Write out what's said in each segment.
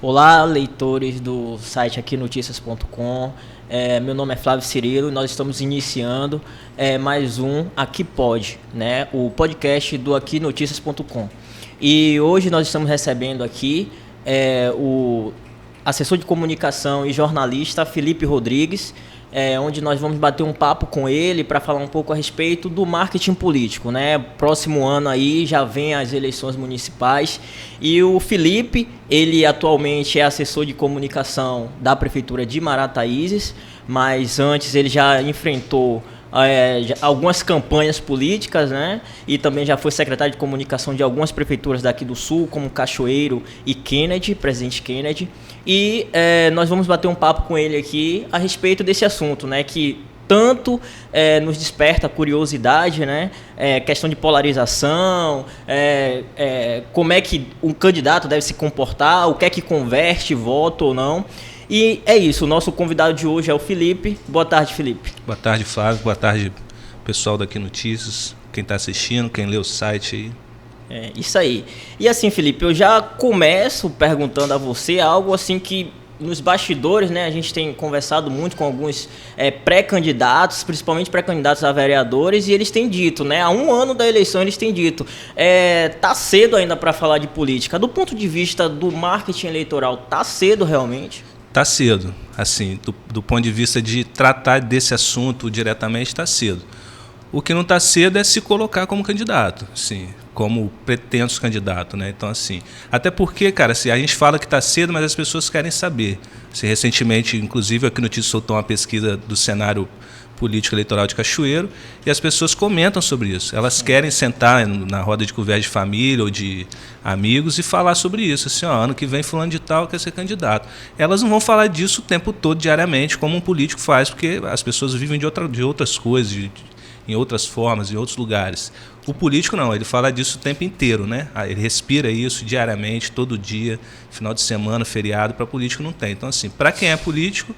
Olá, leitores do site aquinoticias.com. Meu nome é Flávio Cirilo e nós estamos iniciando mais um Aqui Pode, né? O podcast do aquinoticias.com. E hoje nós estamos recebendo aqui o assessor de comunicação e jornalista Felipe Rodrigues, onde nós vamos bater um papo com ele para falar um pouco a respeito do marketing político, né? Próximo ano aí já vem as eleições municipais e o Felipe, ele atualmente é assessor de comunicação da Prefeitura de Marataízes, mas antes ele já enfrentou algumas campanhas políticas, né? E também já foi secretário de comunicação de algumas prefeituras daqui do Sul, como Cachoeiro e Kennedy, Presidente Kennedy. E nós vamos bater um papo com ele aqui a respeito desse assunto, né? Que tanto nos desperta curiosidade, né? Questão de polarização, como é que um candidato deve se comportar, o que é que converte voto ou não. E é isso, o nosso convidado de hoje é o Felipe. Boa tarde, Felipe. Boa tarde, Flávio. Boa tarde, pessoal daqui Notícias, quem está assistindo, quem lê o site aí. Isso aí. E assim, Felipe, eu já começo perguntando a você algo assim que nos bastidores, né, a gente tem conversado muito com alguns pré-candidatos, principalmente pré-candidatos a vereadores, e eles têm dito, né, há um ano da eleição eles têm dito, tá cedo ainda para falar de política. Do ponto de vista do marketing eleitoral, tá cedo realmente? Está cedo, assim, do ponto de vista de tratar desse assunto diretamente, está cedo. O que não está cedo é se colocar como candidato, assim, como pretenso candidato, né? Então, assim, até porque, cara, assim, a gente fala que está cedo, mas as pessoas querem saber. Assim, recentemente, inclusive, aqui no Notícias soltou uma pesquisa do cenário político eleitoral de Cachoeiro e as pessoas comentam sobre isso. Elas querem sentar na roda de conversa de família ou de amigos e falar sobre isso. Assim, ó, ano que vem fulano de tal quer ser candidato. Elas não vão falar disso o tempo todo, diariamente, como um político faz, porque as pessoas vivem de outras coisas, em outras formas, em outros lugares. O político não, ele fala disso o tempo inteiro, né? Ele respira isso diariamente, todo dia, final de semana, feriado. Para político não tem. Então, assim, para quem é político,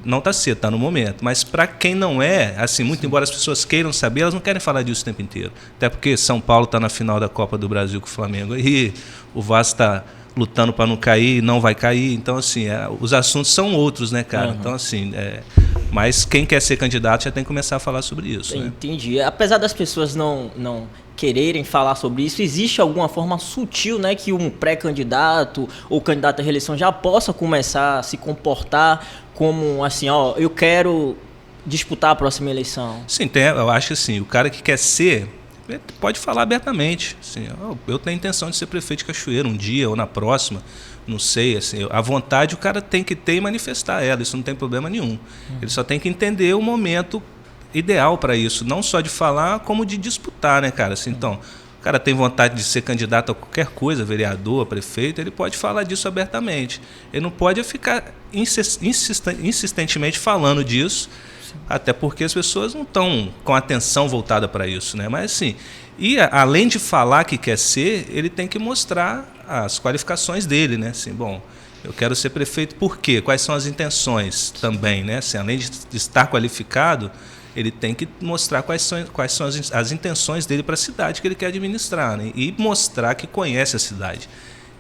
não está cedo, está no momento. Mas para quem não é, assim, muito embora as pessoas queiram saber, elas não querem falar disso o tempo inteiro. Até porque São Paulo está na final da Copa do Brasil com o Flamengo e o Vasco está lutando para não cair, não vai cair. Então, assim, os assuntos são outros, né, cara? Uhum. Então, assim, mas quem quer ser candidato já tem que começar a falar sobre isso. Entendi. Né? Apesar das pessoas não quererem falar sobre isso, existe alguma forma sutil, né, que um pré-candidato ou candidato à reeleição já possa começar a se comportar como assim, ó, eu quero disputar a próxima eleição? Sim, eu acho que assim, o cara que quer ser, pode falar abertamente. Assim, eu tenho a intenção de ser prefeito de Cachoeiro um dia ou na próxima, não sei. Assim, a vontade o cara tem que ter e manifestar ela, isso não tem problema nenhum. Ele só tem que entender o momento ideal para isso, não só de falar, como de disputar, né, cara? Assim, então, o cara tem vontade de ser candidato a qualquer coisa, vereador, prefeito, ele pode falar disso abertamente. Ele não pode ficar insistentemente falando disso, até porque as pessoas não estão com atenção voltada para isso, né? Mas assim, além de falar que quer ser, ele tem que mostrar as qualificações dele, né? Assim, bom, eu quero ser prefeito por quê? Quais são as intenções também, né? Assim, além de estar qualificado, ele tem que mostrar quais são as intenções dele para a cidade que ele quer administrar, né? E mostrar que conhece a cidade,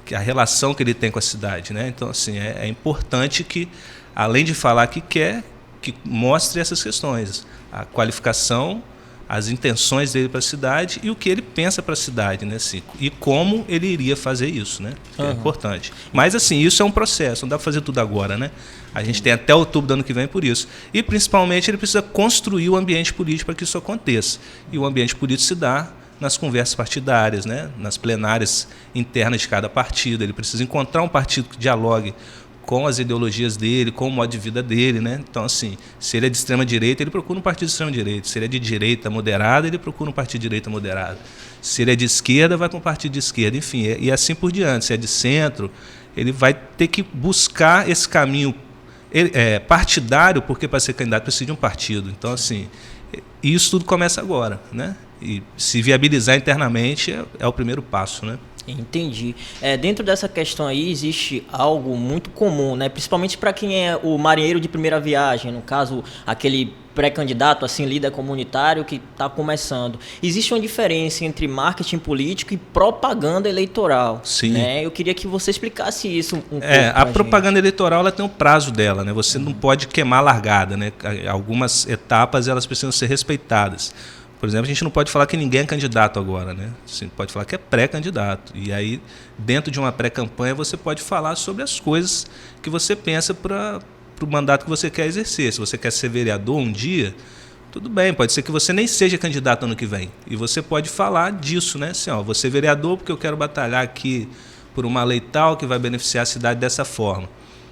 que a relação que ele tem com a cidade, né? Então, assim, é importante que, além de falar que quer, que mostre essas questões, a qualificação, as intenções dele para a cidade e o que ele pensa para a cidade, né? Assim, e como ele iria fazer isso, né? É importante. Mas, assim, isso é um processo, não dá para fazer tudo agora, né? A gente tem até outubro do ano que vem por isso. E, principalmente, ele precisa construir o ambiente político para que isso aconteça. E o ambiente político se dá nas conversas partidárias, né? Nas plenárias internas de cada partido. Ele precisa encontrar um partido que dialogue com as ideologias dele, com o modo de vida dele, né? Então, assim, se ele é de extrema-direita, ele procura um partido de extrema-direita. Se ele é de direita moderada, ele procura um partido de direita moderada. Se ele é de esquerda, vai para um partido de esquerda. Enfim, e assim por diante. Se é de centro, ele vai ter que buscar esse caminho partidário, porque para ser candidato precisa de um partido. Então, assim, isso tudo começa agora, né? E se viabilizar internamente é o primeiro passo, né? Entendi. Dentro dessa questão aí existe algo muito comum, né? Principalmente para quem é o marinheiro de primeira viagem, no caso, aquele pré-candidato, assim, líder comunitário que está começando. Existe uma diferença entre marketing político e propaganda eleitoral. Sim. Né? Eu queria que você explicasse isso um pouco. A propaganda eleitoral ela tem um prazo dela, né? Você não pode queimar a largada, né? Algumas etapas elas precisam ser respeitadas. Por exemplo, a gente não pode falar que ninguém é candidato agora, né? Você pode falar que é pré-candidato. E aí, dentro de uma pré-campanha, você pode falar sobre as coisas que você pensa para o mandato que você quer exercer. Se você quer ser vereador um dia, tudo bem, pode ser que você nem seja candidato ano que vem. E você pode falar disso, né? Assim, ó, vou ser vereador porque eu quero batalhar aqui por uma lei tal que vai beneficiar a cidade dessa forma.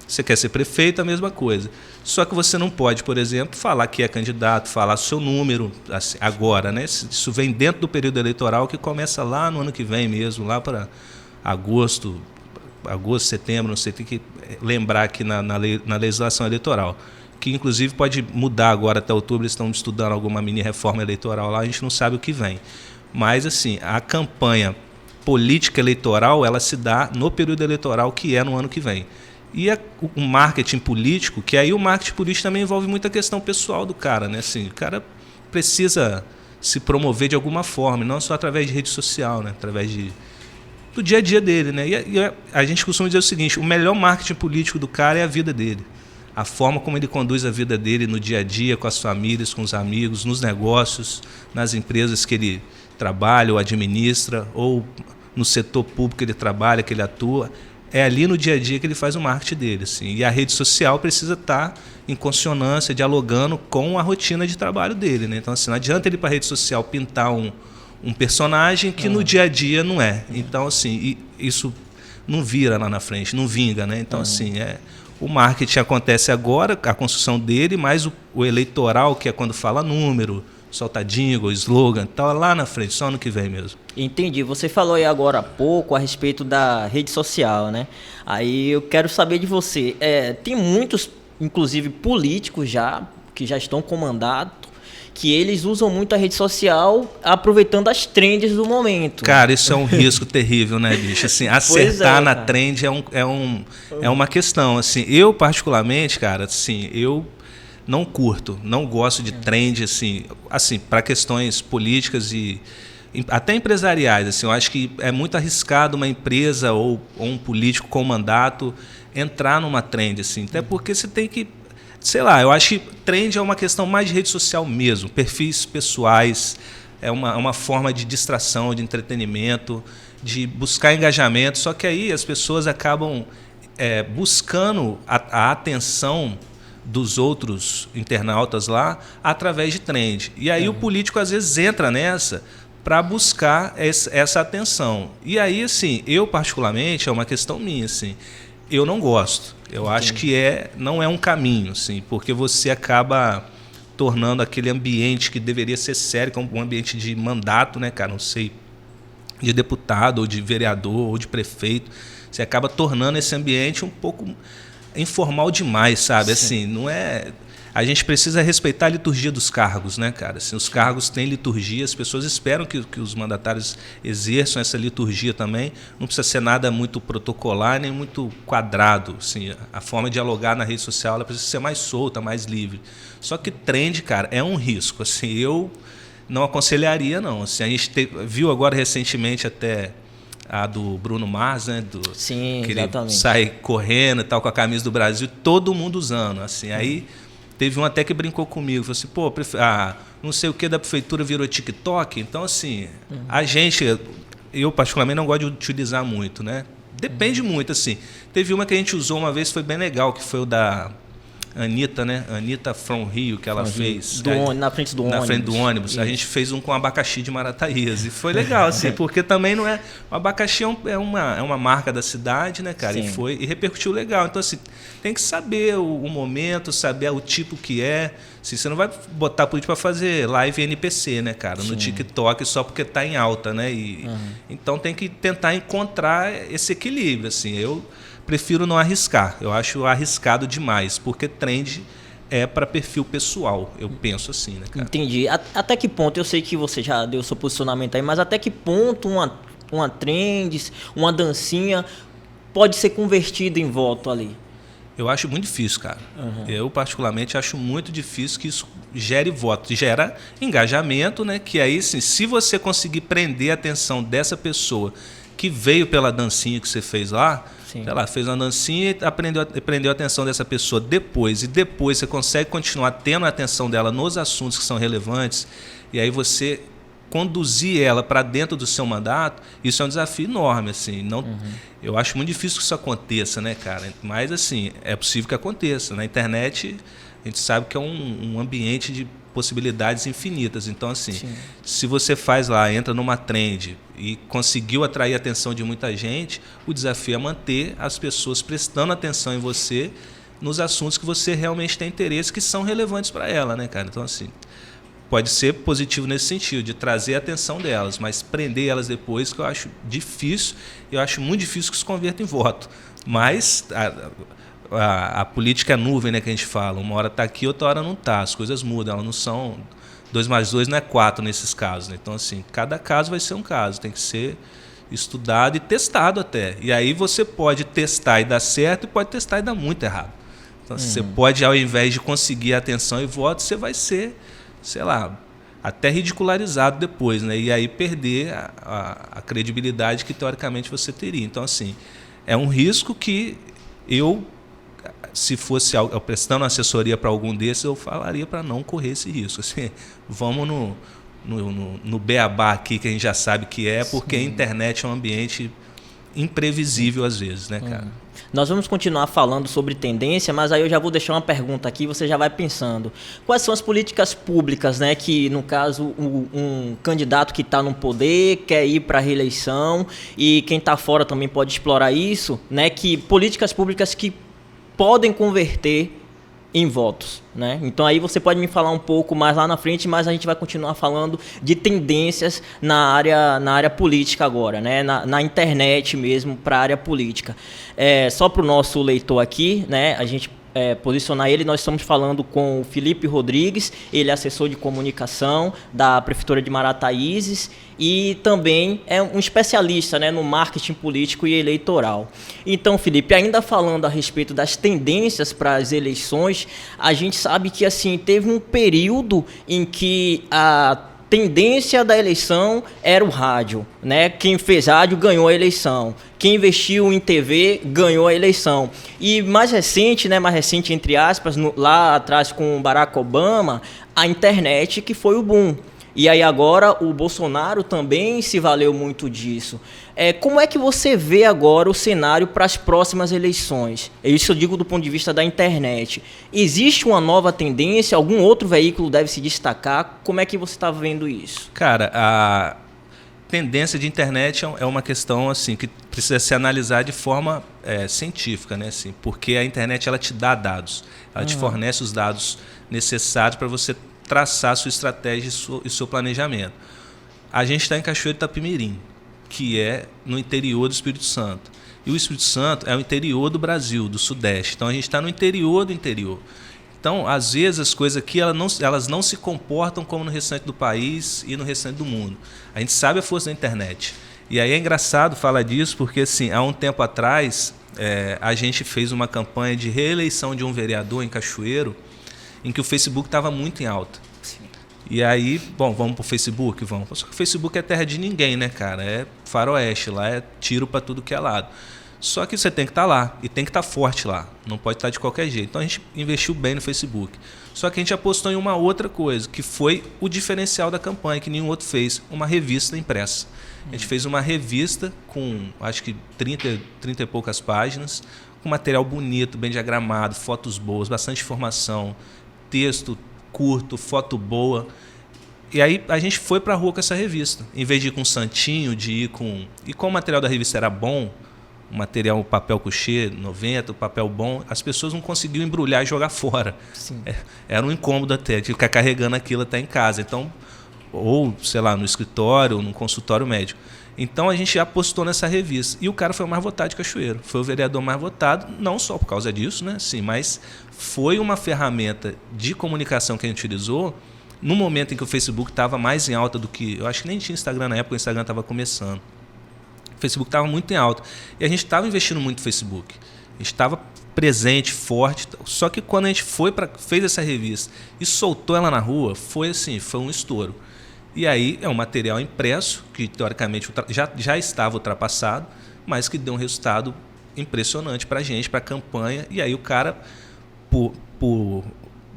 Você quer ser prefeito, a mesma coisa. Só que você não pode, por exemplo, falar que é candidato, falar seu número assim, agora, né? Isso vem dentro do período eleitoral que começa lá no ano que vem mesmo, lá para agosto, setembro, não sei, tem que lembrar aqui na legislação eleitoral, que inclusive pode mudar agora até outubro, eles estão estudando alguma mini reforma eleitoral lá, a gente não sabe o que vem. Mas assim, a campanha política eleitoral, ela se dá no período eleitoral, que é no ano que vem. E o marketing político, que aí o marketing político também envolve muita questão pessoal do cara, né? Assim, o cara precisa se promover de alguma forma, não só através de rede social, né? Através do dia a dia dele, né? E a gente costuma dizer o seguinte: o melhor marketing político do cara é a vida dele. A forma como ele conduz a vida dele no dia a dia, com as famílias, com os amigos, nos negócios, nas empresas que ele trabalha ou administra, ou no setor público que ele trabalha, que ele atua. É ali no dia a dia que ele faz o marketing dele. Assim. E a rede social precisa estar em consonância, dialogando com a rotina de trabalho dele. Né? Então, assim, não adianta ele ir para a rede social pintar um personagem que no dia a dia não é. Então, assim, isso não vira lá na frente, não vinga. Né? Então, assim, o marketing acontece agora, a construção dele, mas o eleitoral, que é quando fala número, solta jingle, slogan, tá lá na frente, só ano que vem mesmo. Entendi. Você falou aí agora há pouco a respeito da rede social, né? Aí eu quero saber de você. Tem muitos, inclusive políticos que já estão comandados, que eles usam muito a rede social aproveitando as trends do momento. Cara, isso é um risco terrível, né, bicho? Assim, acertar na trend é uma questão. Assim, eu, particularmente, cara, assim, eu não curto, não gosto de trend, assim para questões políticas e até empresariais. Assim, eu acho que é muito arriscado uma empresa ou um político com mandato entrar numa trend, assim, até porque você tem que, sei lá, eu acho que trend é uma questão mais de rede social mesmo, perfis pessoais, é uma forma de distração, de entretenimento, de buscar engajamento, só que aí as pessoas acabam buscando a atenção dos outros internautas lá através de trend. E aí o político às vezes entra nessa para buscar essa atenção. E aí, assim, eu particularmente, é uma questão minha, assim, eu não gosto. Eu acho que não é um caminho, assim, porque você acaba tornando aquele ambiente que deveria ser sério, que é um ambiente de mandato, né, cara, não sei, de deputado, ou de vereador, ou de prefeito, você acaba tornando esse ambiente um pouco informal demais, sabe? Assim, não é. A gente precisa respeitar a liturgia dos cargos, né, cara? Assim, os cargos têm liturgia, as pessoas esperam que os mandatários exerçam essa liturgia também. Não precisa ser nada muito protocolar, nem muito quadrado. Assim, a forma de dialogar na rede social ela precisa ser mais solta, mais livre. Só que trend, cara, é um risco. Assim, eu não aconselharia, não. Assim, a gente viu agora recentemente até a do Bruno Mars, né? Sim, que exatamente. Ele sai correndo e tal, com a camisa do Brasil, todo mundo usando. Assim, aí teve um até que brincou comigo, falou assim, pô, não sei o que da prefeitura virou TikTok. Então, assim, a gente, eu particularmente não gosto de utilizar muito, né? Depende muito, assim. Teve uma que a gente usou uma vez, foi bem legal, que foi o da Anitta, né? Anitta from Rio, que ela fez. Na frente do ônibus. Na frente do ônibus. Isso. A gente fez um com abacaxi de Marataízes. E foi legal, assim, porque também não é. O abacaxi é uma marca da cidade, né, cara? Sim. E repercutiu legal. Então, assim, tem que saber o momento, saber o tipo que é. Assim, você não vai botar político para fazer live NPC, né, cara? No TikTok só porque tá em alta, né? Então tem que tentar encontrar esse equilíbrio, assim. Eu prefiro não arriscar. Eu acho arriscado demais, porque trend é para perfil pessoal. Eu penso assim, né, cara? Entendi. Até que ponto, eu sei que você já deu seu posicionamento aí, mas até que ponto uma trend, uma dancinha pode ser convertida em voto ali? Eu acho muito difícil, cara. Eu, particularmente, acho muito difícil que isso gere voto. Gera engajamento, né? Que aí, assim, se você conseguir prender a atenção dessa pessoa que veio pela dancinha que você fez lá, sei lá, fez uma dancinha e prendeu a atenção dessa pessoa depois, e depois você consegue continuar tendo a atenção dela nos assuntos que são relevantes, e aí você conduzir ela para dentro do seu mandato, isso é um desafio enorme, assim. Não, eu acho muito difícil que isso aconteça, né, cara? Mas, assim, é possível que aconteça. Na internet, a gente sabe que é um ambiente de possibilidades infinitas. Então, assim, se você faz lá, entra numa trend e conseguiu atrair a atenção de muita gente, o desafio é manter as pessoas prestando atenção em você nos assuntos que você realmente tem interesse, que são relevantes para ela, né, cara? Então, assim, pode ser positivo nesse sentido, de trazer a atenção delas, mas prender elas depois, que eu acho difícil. Eu acho muito difícil que isso converta em voto. Mas a política é nuvem, né, que a gente fala. Uma hora está aqui, outra hora não está. As coisas mudam, elas não são... 2 mais 2 não é 4 nesses casos, né? Então, assim, cada caso vai ser um caso. Tem que ser estudado e testado até. E aí você pode testar e dar certo, e pode testar e dar muito errado. Então, você pode, ao invés de conseguir atenção e voto, você vai ser, sei lá, até ridicularizado depois, né? E aí perder a credibilidade que teoricamente você teria. Então, assim, é um risco que eu, se fosse eu prestando assessoria para algum desses, eu falaria para não correr esse risco. Assim, vamos no beabá aqui, que a gente já sabe que é, porque a internet é um ambiente imprevisível às vezes, né, cara? Nós vamos continuar falando sobre tendência, mas aí eu já vou deixar uma pergunta aqui, você já vai pensando. Quais são as políticas públicas, né, que, no caso, um candidato que está no poder quer ir para a reeleição, e quem está fora também pode explorar isso, né, que políticas públicas que podem converter em votos, né? Então aí você pode me falar um pouco mais lá na frente, mas a gente vai continuar falando de tendências na área política agora, né? Na internet mesmo, para a área política. Só para o nosso leitor aqui, né? A gente posicionar ele, nós estamos falando com o Felipe Rodrigues, ele é assessor de comunicação da Prefeitura de Marataízes e também é um especialista, né, no marketing político e eleitoral. Então, Felipe, ainda falando a respeito das tendências para as eleições, a gente sabe que assim teve um período em que a tendência da eleição era o rádio, né? Quem fez rádio ganhou a eleição. Quem investiu em TV ganhou a eleição. E mais recente entre aspas, lá atrás com o Barack Obama, a internet que foi o boom. E aí agora o Bolsonaro também se valeu muito disso. Como é que você vê agora o cenário para as próximas eleições? Isso eu digo do ponto de vista da internet. Existe uma nova tendência? Algum outro veículo deve se destacar? Como é que você está vendo isso? Cara, a tendência de internet é uma questão assim que precisa ser analisada de forma científica, né? Assim, porque a internet ela te dá dados, ela te fornece os dados necessários para você traçar a sua estratégia e seu planejamento. A gente está em Cachoeiro de Itapemirim, que é no interior do Espírito Santo. E o Espírito Santo é o interior do Brasil, do Sudeste. Então a gente está no interior do interior. Então, às vezes, as coisas aqui elas não se comportam como no restante do país e no restante do mundo. A gente sabe a força da internet. E aí é engraçado falar disso, porque assim, há um tempo atrás a gente fez uma campanha de reeleição de um vereador em Cachoeiro, em que o Facebook estava muito em alta. Sim. E aí, bom, vamos pro Facebook? Vamos. Só que o Facebook é terra de ninguém, né, cara? É faroeste, lá é tiro para tudo que é lado. Só que você tem que estar lá e tem que estar forte lá. Não pode estar de qualquer jeito. Então a gente investiu bem no Facebook. Só que a gente apostou em uma outra coisa, que foi o diferencial da campanha, que nenhum outro fez, uma revista impressa. A gente fez uma revista com, acho que 30 e poucas páginas, com material bonito, bem diagramado, fotos boas, bastante informação, texto curto, foto boa. E aí a gente foi para a rua com essa revista. Em vez de ir com santinho, de ir com... E como o material da revista era bom, o material, o papel couché 90, o papel bom, as pessoas não conseguiam embrulhar e jogar fora. Era um incômodo até, de ficar carregando aquilo até em casa. Então, ou, sei lá, no escritório, ou no consultório médico. Então a gente já apostou nessa revista. E o cara foi o mais votado de Cachoeiro. Foi o vereador mais votado, não só por causa disso, né? Sim, mas foi uma ferramenta de comunicação que a gente utilizou no momento em que o Facebook estava mais em alta do que... Eu acho que nem tinha Instagram na época, o Instagram estava começando. O Facebook estava muito em alta. E a gente estava investindo muito no Facebook. A gente estava presente, forte. Só que quando a gente fez essa revista e soltou ela na rua, foi um estouro. E aí é um material impresso, que teoricamente já estava ultrapassado, mas que deu um resultado impressionante para a gente, para a campanha. E aí o cara, por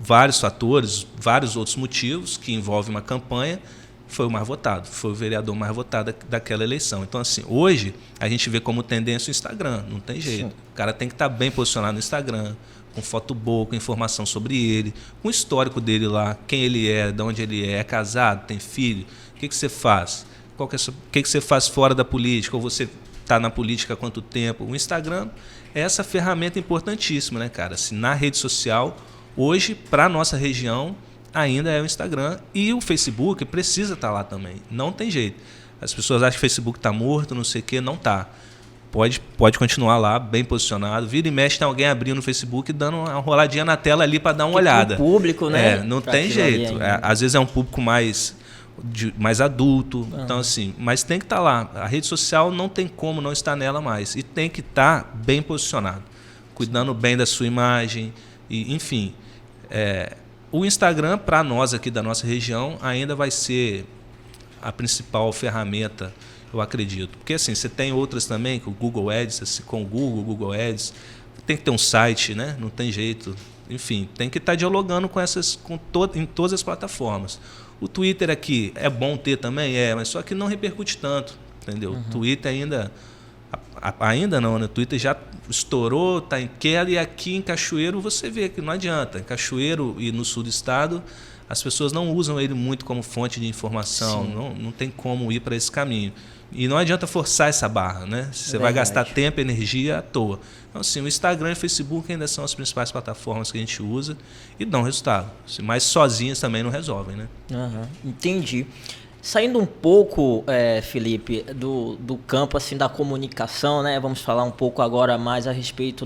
vários fatores, vários outros motivos que envolvem uma campanha, foi o mais votado, foi o vereador mais votado daquela eleição. Então, assim, hoje a gente vê como tendência o Instagram, não tem jeito. Sim. O cara tem que estar bem posicionado no Instagram, com foto boa, com informação sobre ele, com o histórico dele lá, quem ele é, de onde ele é casado, tem filho, o que você faz, o que você faz fora da política, ou você está na política há quanto tempo. O Instagram é essa ferramenta importantíssima, né, cara? Assim, na rede social, hoje, para a nossa região, ainda é o Instagram, e o Facebook precisa estar lá também. Não tem jeito. As pessoas acham que o Facebook está morto, não sei o quê, não está. Pode continuar lá, bem posicionado. Vira e mexe, tem alguém abrindo no Facebook e dando uma roladinha na tela ali para dar uma olhada. Público, né? Não tem jeito. Às vezes é um público mais adulto. Então, assim, mas tem que estar lá. A rede social não tem como não estar nela mais. E tem que estar bem posicionado, cuidando bem da sua imagem. E, enfim, o Instagram, para nós aqui da nossa região, ainda vai ser a principal ferramenta, eu acredito. Porque assim, você tem outras também, com o Google Ads, assim, com o Google Ads, tem que ter um site, né? Não tem jeito. Enfim, tem que estar dialogando em todas as plataformas. O Twitter aqui é bom ter também? Mas só que não repercute tanto, entendeu? O Twitter ainda não, né? O Twitter já estourou, está em queda, e aqui em Cachoeiro você vê que não adianta. Em Cachoeiro e no sul do estado, as pessoas não usam ele muito como fonte de informação, não tem como ir para esse caminho. E não adianta forçar essa barra, né? Você vai gastar tempo e energia à toa. Então, assim, o Instagram e o Facebook ainda são as principais plataformas que a gente usa e dão resultado. Mas sozinhas também não resolvem, né? Entendi. Saindo um pouco, Felipe, do campo assim, da comunicação, né? Vamos falar um pouco agora mais a respeito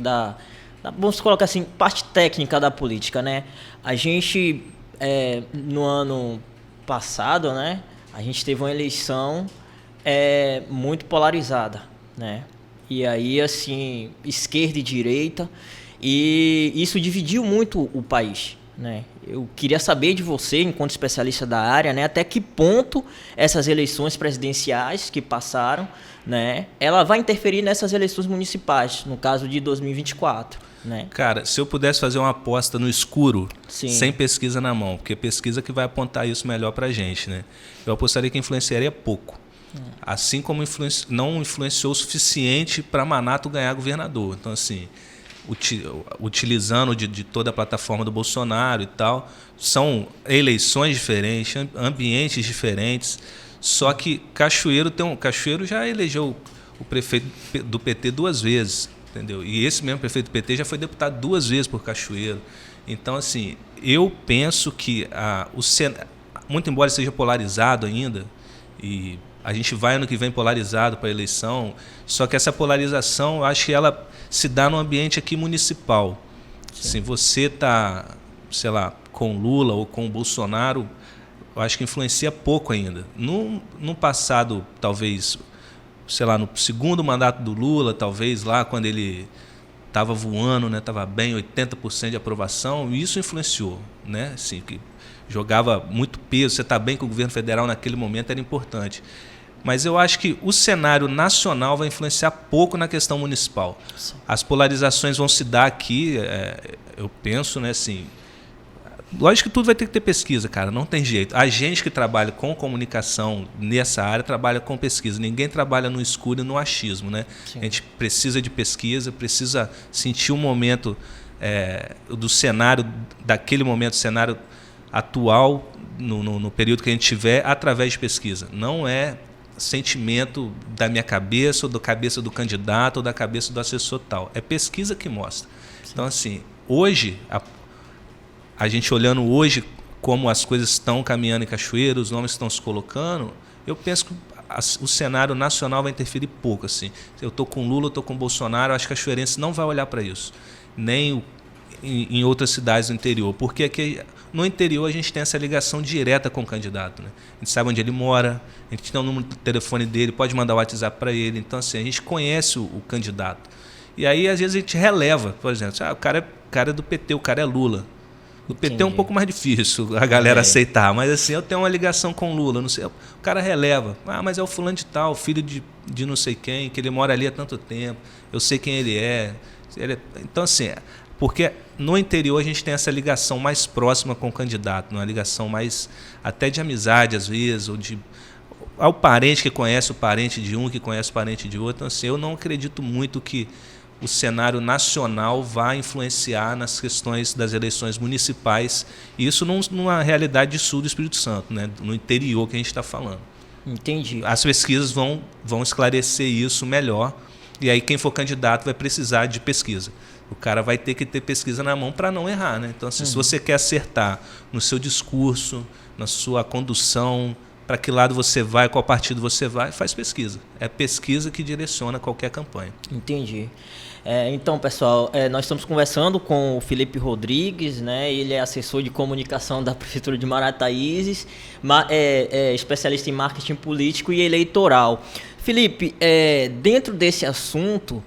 vamos colocar assim, parte técnica da política, né? A gente, no ano passado, né? A gente teve uma eleição muito polarizada, né? E aí, assim, esquerda e direita, e isso dividiu muito o país, né? Eu queria saber de você, enquanto especialista da área, né, até que ponto essas eleições presidenciais que passaram, né, ela vai interferir nessas eleições municipais, no caso de 2024. Né? Cara, se eu pudesse fazer uma aposta no escuro, sem pesquisa na mão, porque pesquisa que vai apontar isso melhor pra gente, né? Eu apostaria que influenciaria pouco. Assim como não influenciou o suficiente para Manato ganhar governador. Então, assim, utilizando de toda a plataforma do Bolsonaro e tal, são eleições diferentes, ambientes diferentes, só que Cachoeiro já elegeu o prefeito do PT 2 vezes, entendeu? E esse mesmo prefeito do PT já foi deputado 2 vezes por Cachoeiro. Então, assim, eu penso que muito embora seja polarizado ainda, e a gente vai ano que vem polarizado para a eleição, só que essa polarização, eu acho que ela se dá no ambiente aqui municipal. Se você está, sei lá, com Lula ou com Bolsonaro, eu acho que influencia pouco ainda. No passado, talvez, sei lá, no segundo mandato do Lula, talvez lá quando ele estava voando, né, estava bem, 80% de aprovação, e isso influenciou, né? Assim, que jogava muito peso, você está bem com o governo federal naquele momento era importante. Mas eu acho que o cenário nacional vai influenciar pouco na questão municipal. Sim. As polarizações vão se dar aqui, eu penso, né, assim, lógico que tudo vai ter que ter pesquisa, cara, não tem jeito. A gente que trabalha com comunicação nessa área trabalha com pesquisa. Ninguém trabalha no escuro e no achismo, né? Sim. A gente precisa de pesquisa, precisa sentir o momento do cenário, daquele momento, cenário atual, no período que a gente tiver, através de pesquisa. Não é sentimento da minha cabeça, ou da cabeça do candidato, ou da cabeça do assessor tal. É pesquisa que mostra. Sim. Então, assim, hoje, a gente olhando hoje como as coisas estão caminhando em Cachoeiro, os nomes estão se colocando, eu penso que o cenário nacional vai interferir pouco. Assim. Eu estou com Lula, eu estou com Bolsonaro, acho que a cachoeirense não vai olhar para isso. Nem em outras cidades do interior, porque aqui no interior a gente tem essa ligação direta com o candidato, né? A gente sabe onde ele mora, a gente tem o número do telefone dele, pode mandar o WhatsApp para ele, então assim, a gente conhece o candidato. E aí, às vezes, a gente releva, por exemplo, o cara é do PT, o cara é Lula. O PT é um pouco mais difícil a galera aceitar, mas assim, eu tenho uma ligação com o Lula, não sei, o cara releva. Mas é o fulano de tal, filho de não sei quem, que ele mora ali há tanto tempo, eu sei quem ele é. Então, assim, porque no interior a gente tem essa ligação mais próxima com o candidato, uma ligação mais até de amizade, às vezes, ou de ao parente que conhece o parente de um, que conhece o parente de outro. Então, assim, eu não acredito muito que o cenário nacional vai influenciar nas questões das eleições municipais, e isso numa realidade de sul do Espírito Santo, né? No interior que a gente está falando. Entendi. As pesquisas vão esclarecer isso melhor, e aí quem for candidato vai precisar de pesquisa. O cara vai ter que ter pesquisa na mão para não errar, né? Então, assim, se você quer acertar no seu discurso, na sua condução, para que lado você vai, qual partido você vai, faz pesquisa. É pesquisa que direciona qualquer campanha. Entendi. Então, pessoal, nós estamos conversando com o Felipe Rodrigues, né? Ele é assessor de comunicação da Prefeitura de Marataízes, especialista em marketing político e eleitoral. Felipe, dentro desse assunto,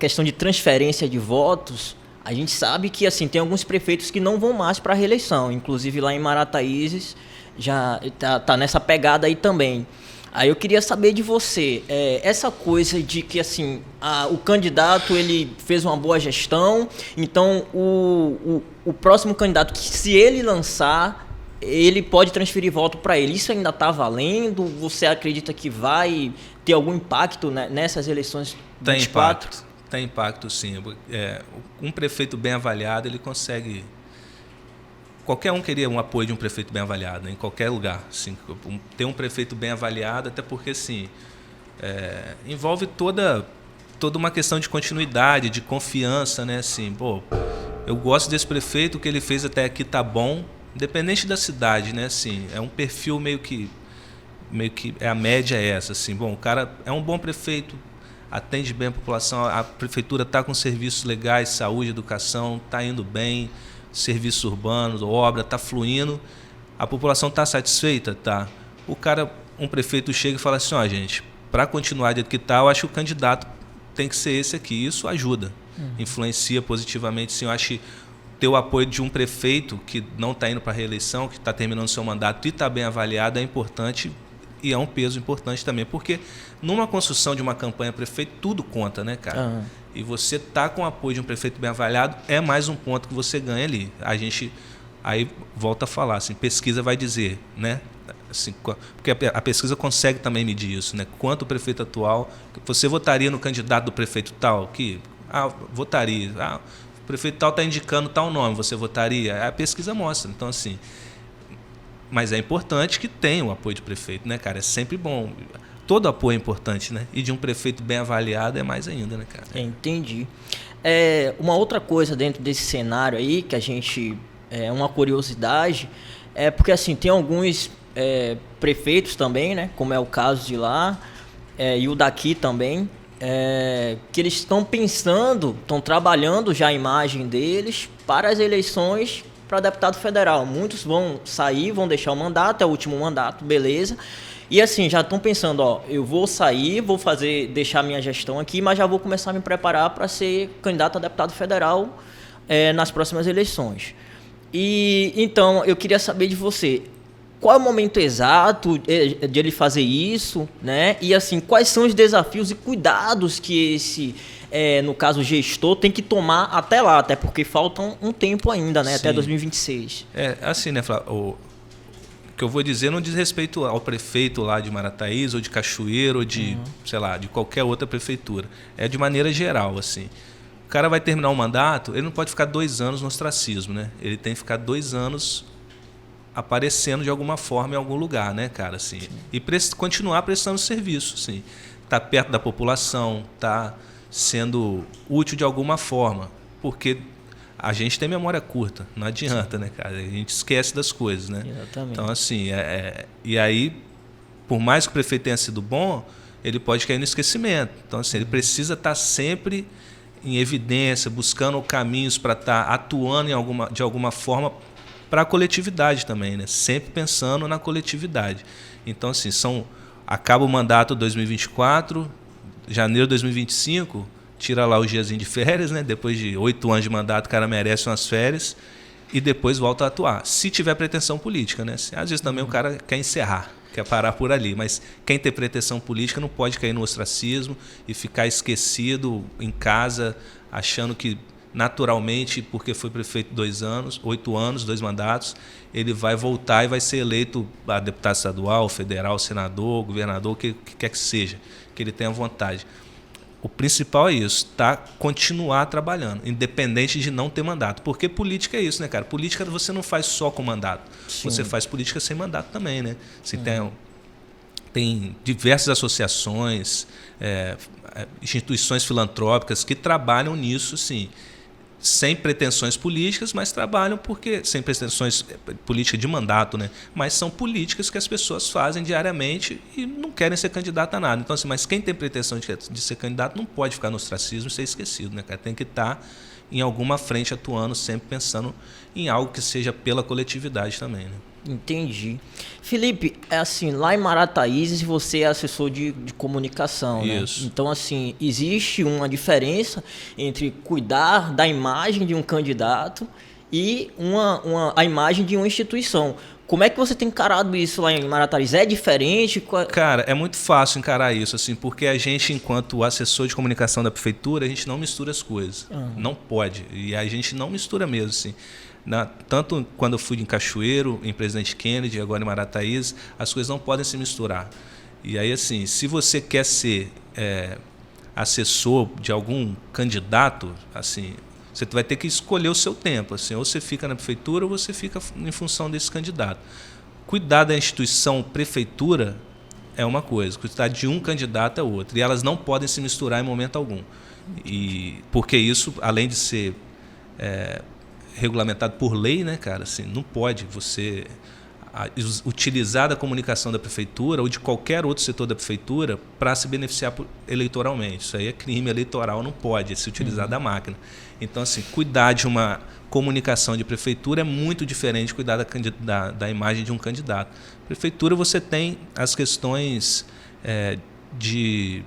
questão de transferência de votos, a gente sabe que assim, tem alguns prefeitos que não vão mais para a reeleição, inclusive lá em Marataízes já tá nessa pegada aí também. Aí eu queria saber de você, essa coisa de que assim, o candidato ele fez uma boa gestão, então o próximo candidato, que se ele lançar, ele pode transferir voto para ele. Isso ainda está valendo? Você acredita que vai ter algum impacto, né, nessas eleições 24? Tem impacto, sim. Um prefeito bem avaliado, ele consegue... Qualquer um queria um apoio de um prefeito bem avaliado, né, em qualquer lugar. Assim, ter um prefeito bem avaliado, até porque assim, envolve toda uma questão de continuidade, de confiança. Né, assim, eu gosto desse prefeito, o que ele fez até aqui está bom, independente da cidade. Né, assim, é um perfil meio que a média é essa. Assim, o cara é um bom prefeito, atende bem a população, a prefeitura está com serviços legais, saúde, educação, está indo bem, serviços urbanos, obra, está fluindo, a população está satisfeita? Tá. Um prefeito chega e fala assim, gente, para continuar do jeito que está, eu acho que o candidato tem que ser esse aqui. Isso ajuda, influencia positivamente. Sim, eu acho que ter o apoio de um prefeito que não está indo para a reeleição, que está terminando seu mandato e está bem avaliado, é importante, e é um peso importante também, porque numa construção de uma campanha prefeito, tudo conta, né, cara? E você tá com o apoio de um prefeito bem avaliado, é mais um ponto que você ganha ali. A gente, aí volta a falar, assim, pesquisa vai dizer, né? Assim, porque a pesquisa consegue também medir isso, né? Quanto o prefeito atual, você votaria no candidato do prefeito tal? Votaria. O prefeito tal está indicando tal nome, você votaria? A pesquisa mostra. Então, assim, mas é importante que tenha o apoio do prefeito, né, cara? É sempre bom. Todo apoio é importante, né? E de um prefeito bem avaliado é mais ainda, né, cara? Entendi. Uma outra coisa dentro desse cenário aí, que a gente... uma curiosidade, porque assim, tem alguns prefeitos também, né? Como é o caso de lá, e o daqui também, que eles estão pensando, estão trabalhando já a imagem deles para as eleições para deputado federal. Muitos vão sair, vão deixar o mandato, é o último mandato, beleza. E assim, já estão pensando, eu vou sair, vou deixar minha gestão aqui, mas já vou começar a me preparar para ser candidato a deputado federal nas próximas eleições. E então, eu queria saber de você, qual é o momento exato de ele fazer isso, né? E assim, quais são os desafios e cuidados que esse, no caso, gestor tem que tomar até lá, até porque falta um tempo ainda, né? Sim. Até 2026. Assim, né, Flávio? O que eu vou dizer não diz respeito ao prefeito lá de Marataízes, ou de Cachoeiro, ou de, sei lá, de qualquer outra prefeitura. É de maneira geral, assim. O cara vai terminar um mandato, ele não pode ficar 2 anos no ostracismo, né? Ele tem que ficar 2 anos aparecendo de alguma forma em algum lugar, né, cara? Assim, e continuar prestando serviço, assim. Tá perto da população, tá sendo útil de alguma forma, porque a gente tem memória curta, não adianta, né, cara? A gente esquece das coisas, né? Exatamente. Então, assim, e aí, por mais que o prefeito tenha sido bom, ele pode cair no esquecimento. Então, assim, ele precisa estar sempre em evidência, buscando caminhos para estar atuando de alguma forma para a coletividade também, né? Sempre pensando na coletividade. Então, assim, acaba o mandato 2024, janeiro de 2025, tira lá o diazinho de férias, né? Depois de 8 anos de mandato, o cara merece umas férias e depois volta a atuar. Se tiver pretensão política, né? Às vezes também o cara quer encerrar, quer parar por ali, mas quem tem pretensão política não pode cair no ostracismo e ficar esquecido em casa, achando que naturalmente, porque foi prefeito 8 anos, 2 mandatos, ele vai voltar e vai ser eleito a deputado estadual, federal, senador, governador, o que quer que seja, que ele tenha vontade. O principal é isso, continuar trabalhando, independente de não ter mandato. Porque política é isso, né, cara? Política você não faz só com mandato. Sim. Você faz política sem mandato também, né? Você tem diversas associações, instituições filantrópicas que trabalham nisso, sim, sem pretensões políticas, mas trabalham porque sem pretensões políticas de mandato, né? Mas são políticas que as pessoas fazem diariamente e não querem ser candidato a nada. Então, assim, mas quem tem pretensão de ser candidato não pode ficar no ostracismo e ser esquecido, né, cara? Tem que estar em alguma frente atuando, sempre pensando em algo que seja pela coletividade também, né? Entendi. Felipe, assim, lá em Marataízes você é assessor de comunicação, né? Isso. Então, assim, existe uma diferença entre cuidar da imagem de um candidato e a imagem de uma instituição. Como é que você tem encarado isso lá em Marataízes? É diferente? Cara, é muito fácil encarar isso, assim, porque a gente, enquanto assessor de comunicação da prefeitura, a gente não mistura as coisas. Não pode. E a gente não mistura mesmo, assim. Tanto quando eu fui em Cachoeiro, em Presidente Kennedy, agora em Marataízes, as coisas não podem se misturar. E aí, assim, se você quer ser assessor de algum candidato, assim, você vai ter que escolher o seu tempo. Assim, ou você fica na prefeitura ou você fica em função desse candidato. Cuidar da instituição prefeitura é uma coisa, cuidar de um candidato é outra. E elas não podem se misturar em momento algum. Porque isso, além de ser regulamentado por lei, né, cara? Assim, não pode você utilizar da comunicação da prefeitura ou de qualquer outro setor da prefeitura para se beneficiar eleitoralmente. Isso aí é crime eleitoral, não pode se utilizar da máquina. Então, assim, cuidar de uma comunicação de prefeitura é muito diferente de cuidar da imagem de um candidato. Prefeitura, você tem as questões que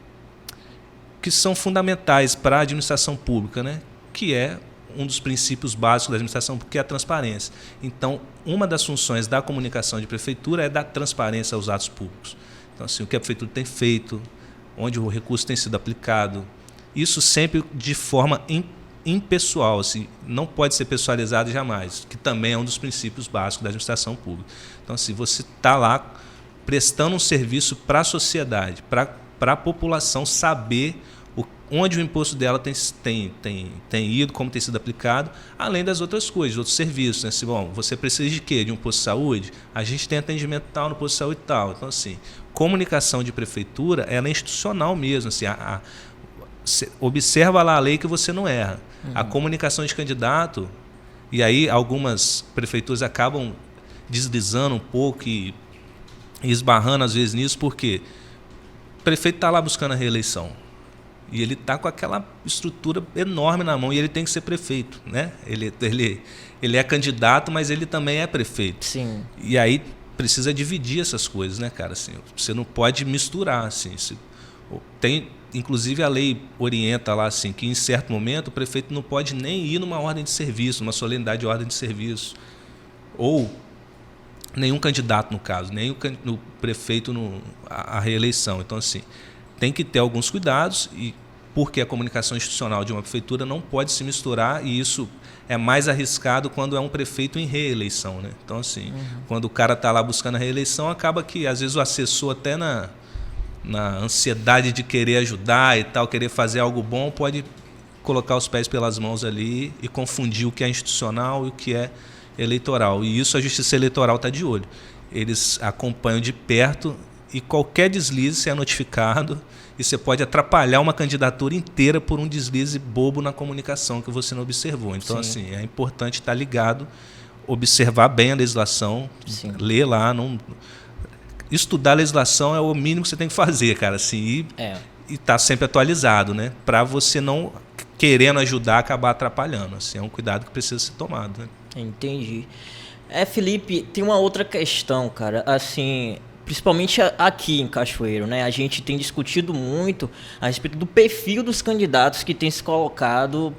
são fundamentais para a administração pública, né? Que é um dos princípios básicos da administração, porque é a transparência. Então, uma das funções da comunicação de prefeitura é dar transparência aos atos públicos. Então, assim, o que a prefeitura tem feito, onde o recurso tem sido aplicado, isso sempre de forma impessoal, assim, não pode ser pessoalizado jamais, que também é um dos princípios básicos da administração pública. Então, assim, você está lá prestando um serviço para a sociedade, para a população saber onde o imposto dela tem ido, como tem sido aplicado, além das outras coisas, outros serviços. Né? Se, você precisa de quê? De um posto de saúde? A gente tem atendimento tal no posto de saúde tal. Então, assim, comunicação de prefeitura ela é institucional mesmo. Assim, observa lá a lei que você não erra. A comunicação de candidato, e aí algumas prefeituras acabam deslizando um pouco e esbarrando às vezes nisso, porque o prefeito está lá buscando a reeleição. E ele está com aquela estrutura enorme na mão e ele tem que ser prefeito, né? Ele é candidato, mas ele também é prefeito. Sim. E aí precisa dividir essas coisas, né, cara? Assim, você não pode misturar, assim. Inclusive a lei orienta lá assim que em certo momento o prefeito não pode nem ir numa ordem de serviço, numa solenidade de ordem de serviço, ou nenhum candidato no caso, nem o prefeito à reeleição. Então, assim, tem que ter alguns cuidados, e porque a comunicação institucional de uma prefeitura não pode se misturar, e isso é mais arriscado quando é um prefeito em reeleição, né? Então, assim, quando o cara está lá buscando a reeleição, acaba que às vezes o assessor, até na ansiedade de querer ajudar e tal, querer fazer algo bom, pode colocar os pés pelas mãos ali e confundir o que é institucional e o que é eleitoral. E isso a Justiça Eleitoral está de olho. Eles acompanham de perto e qualquer deslize é notificado, e você pode atrapalhar uma candidatura inteira por um deslize bobo na comunicação que você não observou. Então, sim, assim, é importante estar ligado, observar bem a legislação, sim, ler lá, estudar a legislação é o mínimo que você tem que fazer, cara, assim, e estar sempre atualizado, né? Para você não, querendo ajudar, acabar atrapalhando. Assim, é um cuidado que precisa ser tomado, né? Entendi. Felipe, tem uma outra questão, cara. Assim, principalmente aqui em Cachoeiro, né? A gente tem discutido muito a respeito do perfil dos candidatos que têm se colocado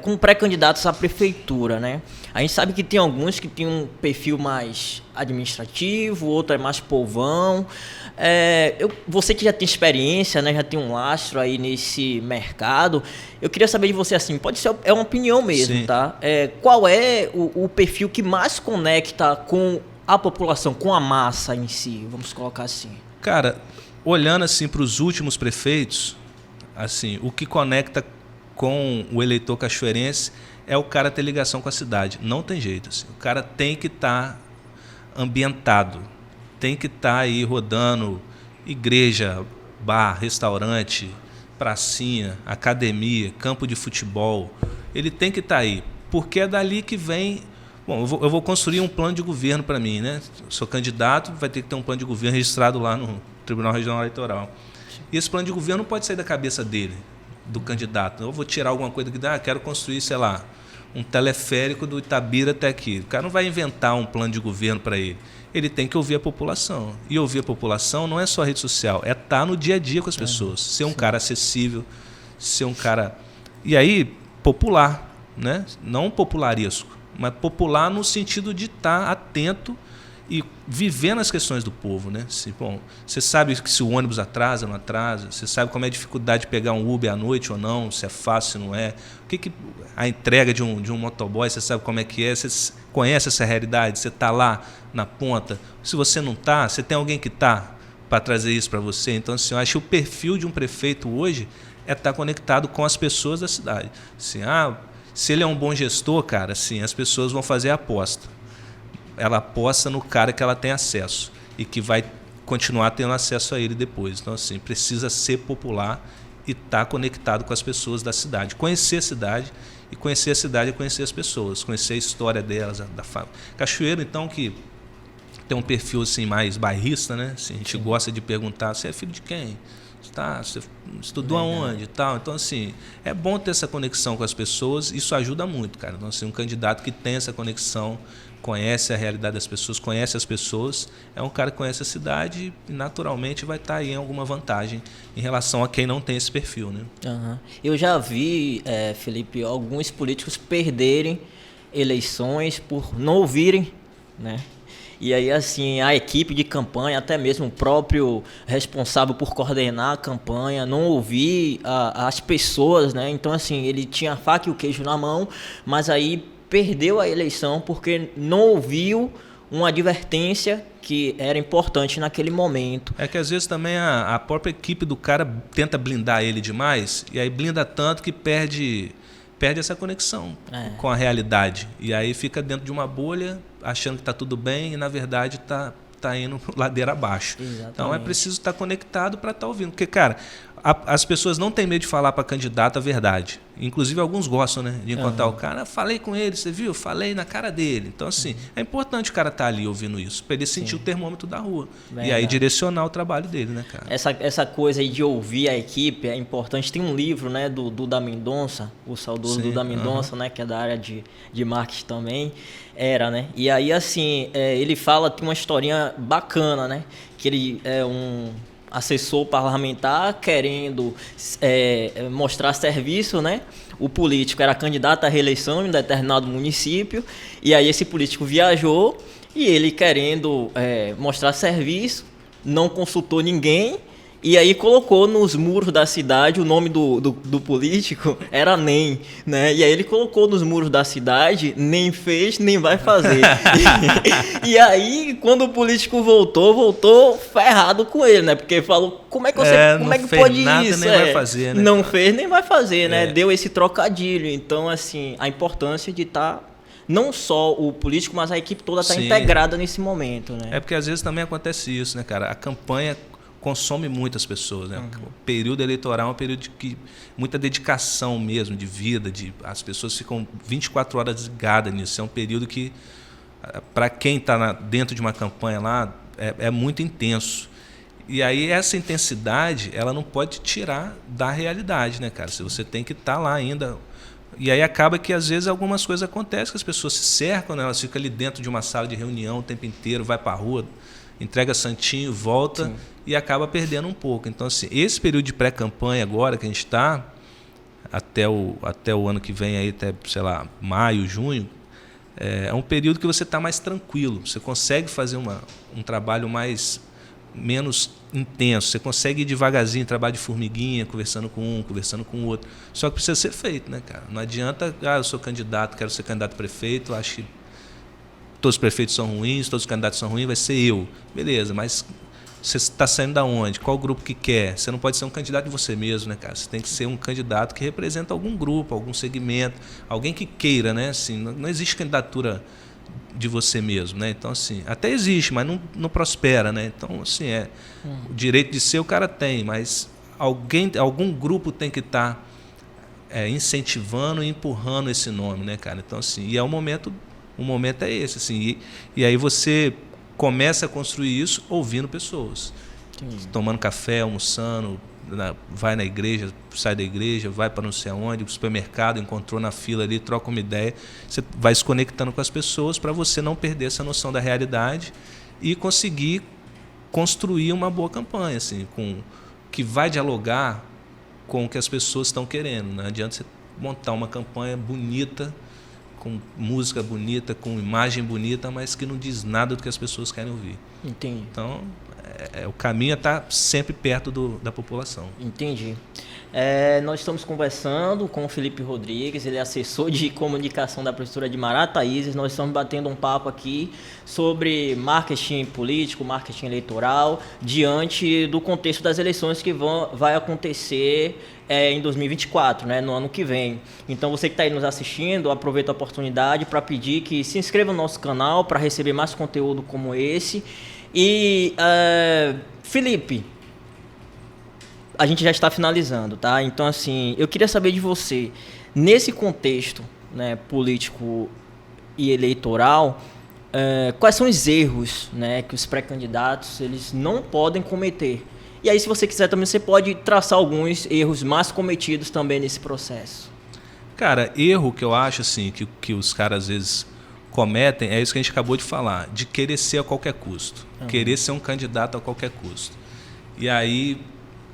como pré-candidatos à prefeitura, né? A gente sabe que tem alguns que têm um perfil mais administrativo, outro é mais povão. Você que já tem experiência, né? Já tem um lastro aí nesse mercado, eu queria saber de você, assim, pode ser uma opinião mesmo, sim, tá? Qual é o perfil que mais conecta com a população, com a massa em si, vamos colocar assim? Cara, olhando assim para os últimos prefeitos, assim, o que conecta com o eleitor cachoeirense é o cara ter ligação com a cidade. Não tem jeito. Assim. O cara tem que estar ambientado, tem que estar aí rodando igreja, bar, restaurante, pracinha, academia, campo de futebol. Ele tem que estar aí, porque é dali que vem... Bom, eu vou construir um plano de governo para mim, né? Sou candidato, vai ter que ter um plano de governo registrado lá no Tribunal Regional Eleitoral. E esse plano de governo não pode sair da cabeça dele, do candidato. Eu vou tirar alguma coisa que quero construir, sei lá, um teleférico do Itabira até aqui. O cara não vai inventar um plano de governo para ele. Ele tem que ouvir a população. E ouvir a população não é só rede social, é estar no dia a dia com as pessoas. Ser um cara acessível, ser um cara... E aí, popular, né? Não popularesco, mas popular no sentido de estar atento e viver nas questões do povo, né? Bom, você sabe que se o ônibus atrasa ou não atrasa, você sabe como é a dificuldade de pegar um Uber à noite ou não, se é fácil, se não é. O que a entrega de um motoboy, você sabe como é que é, você conhece essa realidade, você está lá na ponta. Se você não está, você tem alguém que está para trazer isso para você. Então, assim, eu acho que o perfil de um prefeito hoje é estar conectado com as pessoas da cidade. Assim, se ele é um bom gestor, cara, assim, as pessoas vão fazer a aposta. Ela aposta no cara que ela tem acesso e que vai continuar tendo acesso a ele depois. Então, assim, precisa ser popular e estar conectado com as pessoas da cidade. Conhecer a cidade, e conhecer a cidade é conhecer as pessoas, conhecer a história delas, da fábrica. Cachoeiro, então, que tem um perfil assim, mais bairrista, né? Assim, a gente gosta de perguntar, você é filho de quem? Você estudou aonde e tal. Então, assim, é bom ter essa conexão com as pessoas, isso ajuda muito, cara. Então, assim, um candidato que tem essa conexão, conhece a realidade das pessoas, conhece as pessoas, é um cara que conhece a cidade e naturalmente vai estar aí em alguma vantagem em relação a quem não tem esse perfil, né? Uhum. Eu já vi, Felipe, alguns políticos perderem eleições por não ouvirem, né? E aí, assim, a equipe de campanha, até mesmo o próprio responsável por coordenar a campanha, não ouvir as pessoas, né? Então, assim, ele tinha a faca e o queijo na mão, mas aí perdeu a eleição porque não ouviu uma advertência que era importante naquele momento. É que às vezes também a própria equipe do cara tenta blindar ele demais, e aí blinda tanto que perde essa conexão com a realidade. E aí fica dentro de uma bolha, achando que está tudo bem, e na verdade está indo ladeira abaixo. Exatamente. Então é preciso estar conectado para estar ouvindo. Porque, cara, as pessoas não têm medo de falar para candidato a verdade. Inclusive alguns gostam, né, de encontrar o cara. Falei com ele, você viu? Falei na cara dele. Então, assim, é importante o cara estar ali ouvindo isso, para ele sentir o termômetro da rua. Verdade. E aí direcionar o trabalho dele, né, cara? Essa coisa aí de ouvir a equipe é importante. Tem um livro, né, do Duda Mendonça, o saudoso Duda Mendonça, né, que é da área de marketing também, né? E aí, assim, ele fala, tem uma historinha bacana, né? Que ele é um assessor parlamentar querendo mostrar serviço, né? O político era candidato à reeleição em um determinado município, e aí esse político viajou e ele querendo mostrar serviço, não consultou ninguém, e aí colocou nos muros da cidade o nome do político, era NEM, né? E aí ele colocou nos muros da cidade, nem fez, nem vai fazer. E aí, quando o político voltou ferrado com ele, né? Porque falou, como é que pode nada, isso? Nem vai fazer, né? Não fez, nem vai fazer, né? Deu esse trocadilho. Então, assim, a importância de estar... Não só o político, mas a equipe toda está integrada nesse momento, né? É porque às vezes também acontece isso, né, cara? A campanha consome muitas pessoas, né? O período eleitoral é um período de muita dedicação mesmo, de vida, as pessoas ficam 24 horas ligadas nisso. É um período que, para quem está dentro de uma campanha lá, é muito intenso. E aí essa intensidade, ela não pode tirar da realidade, né, cara? Se você tem que estar lá ainda. E aí acaba que às vezes algumas coisas acontecem, que as pessoas se cercam, né? Elas ficam ali dentro de uma sala de reunião o tempo inteiro, vai para a rua, entrega santinho, volta Sim. e acaba perdendo um pouco. Então, assim, esse período de pré-campanha agora que a gente está, até o ano que vem, aí, até, sei lá, maio, junho, é um período que você está mais tranquilo. Você consegue fazer um trabalho menos intenso. Você consegue ir devagarzinho, trabalho de formiguinha, conversando com um, conversando com o outro. Só que precisa ser feito, né, cara? Não adianta, eu sou candidato, quero ser candidato a prefeito, acho que todos os prefeitos são ruins, todos os candidatos são ruins, vai ser eu. Beleza, mas você está saindo da onde? Qual grupo que quer? Você não pode ser um candidato de você mesmo, né, cara? Você tem que ser um candidato que representa algum grupo, algum segmento, alguém que queira, né? Assim, não existe candidatura de você mesmo, né? Então, assim, até existe, mas não prospera, né? Então, assim, o direito de ser o cara tem, mas algum grupo tem que estar incentivando e empurrando esse nome, né, cara? Então, assim, e o momento é esse, assim, e aí você começa a construir isso ouvindo pessoas. Entendi. Tomando café, almoçando, vai na igreja, sai da igreja, vai para não sei aonde, supermercado, encontrou na fila ali, troca uma ideia. Você vai se conectando com as pessoas para você não perder essa noção da realidade e conseguir construir uma boa campanha, assim, que vai dialogar com o que as pessoas estão querendo. Não adianta você montar uma campanha bonita, com música bonita, com imagem bonita, mas que não diz nada do que as pessoas querem ouvir. Entendi. Então, o caminho é estar sempre perto da população. Entendi. Nós estamos conversando com o Felipe Rodrigues, ele é assessor de comunicação da Prefeitura de Marataízes. Nós estamos batendo um papo aqui sobre marketing político, marketing eleitoral, diante do contexto das eleições que vai acontecer em 2024, né, no ano que vem. Então, você que está aí nos assistindo, aproveita a oportunidade para pedir que se inscreva no nosso canal para receber mais conteúdo como esse. E, Felipe, a gente já está finalizando, tá? Então, assim, eu queria saber de você, nesse contexto, né, político e eleitoral, quais são os erros, né, que os pré-candidatos eles não podem cometer? E aí, se você quiser também, você pode traçar alguns erros mais cometidos também nesse processo. Cara, erro que eu acho, assim, que os caras às vezes cometem, é isso que a gente acabou de falar, de querer ser a qualquer custo. Querer ser um candidato a qualquer custo. E aí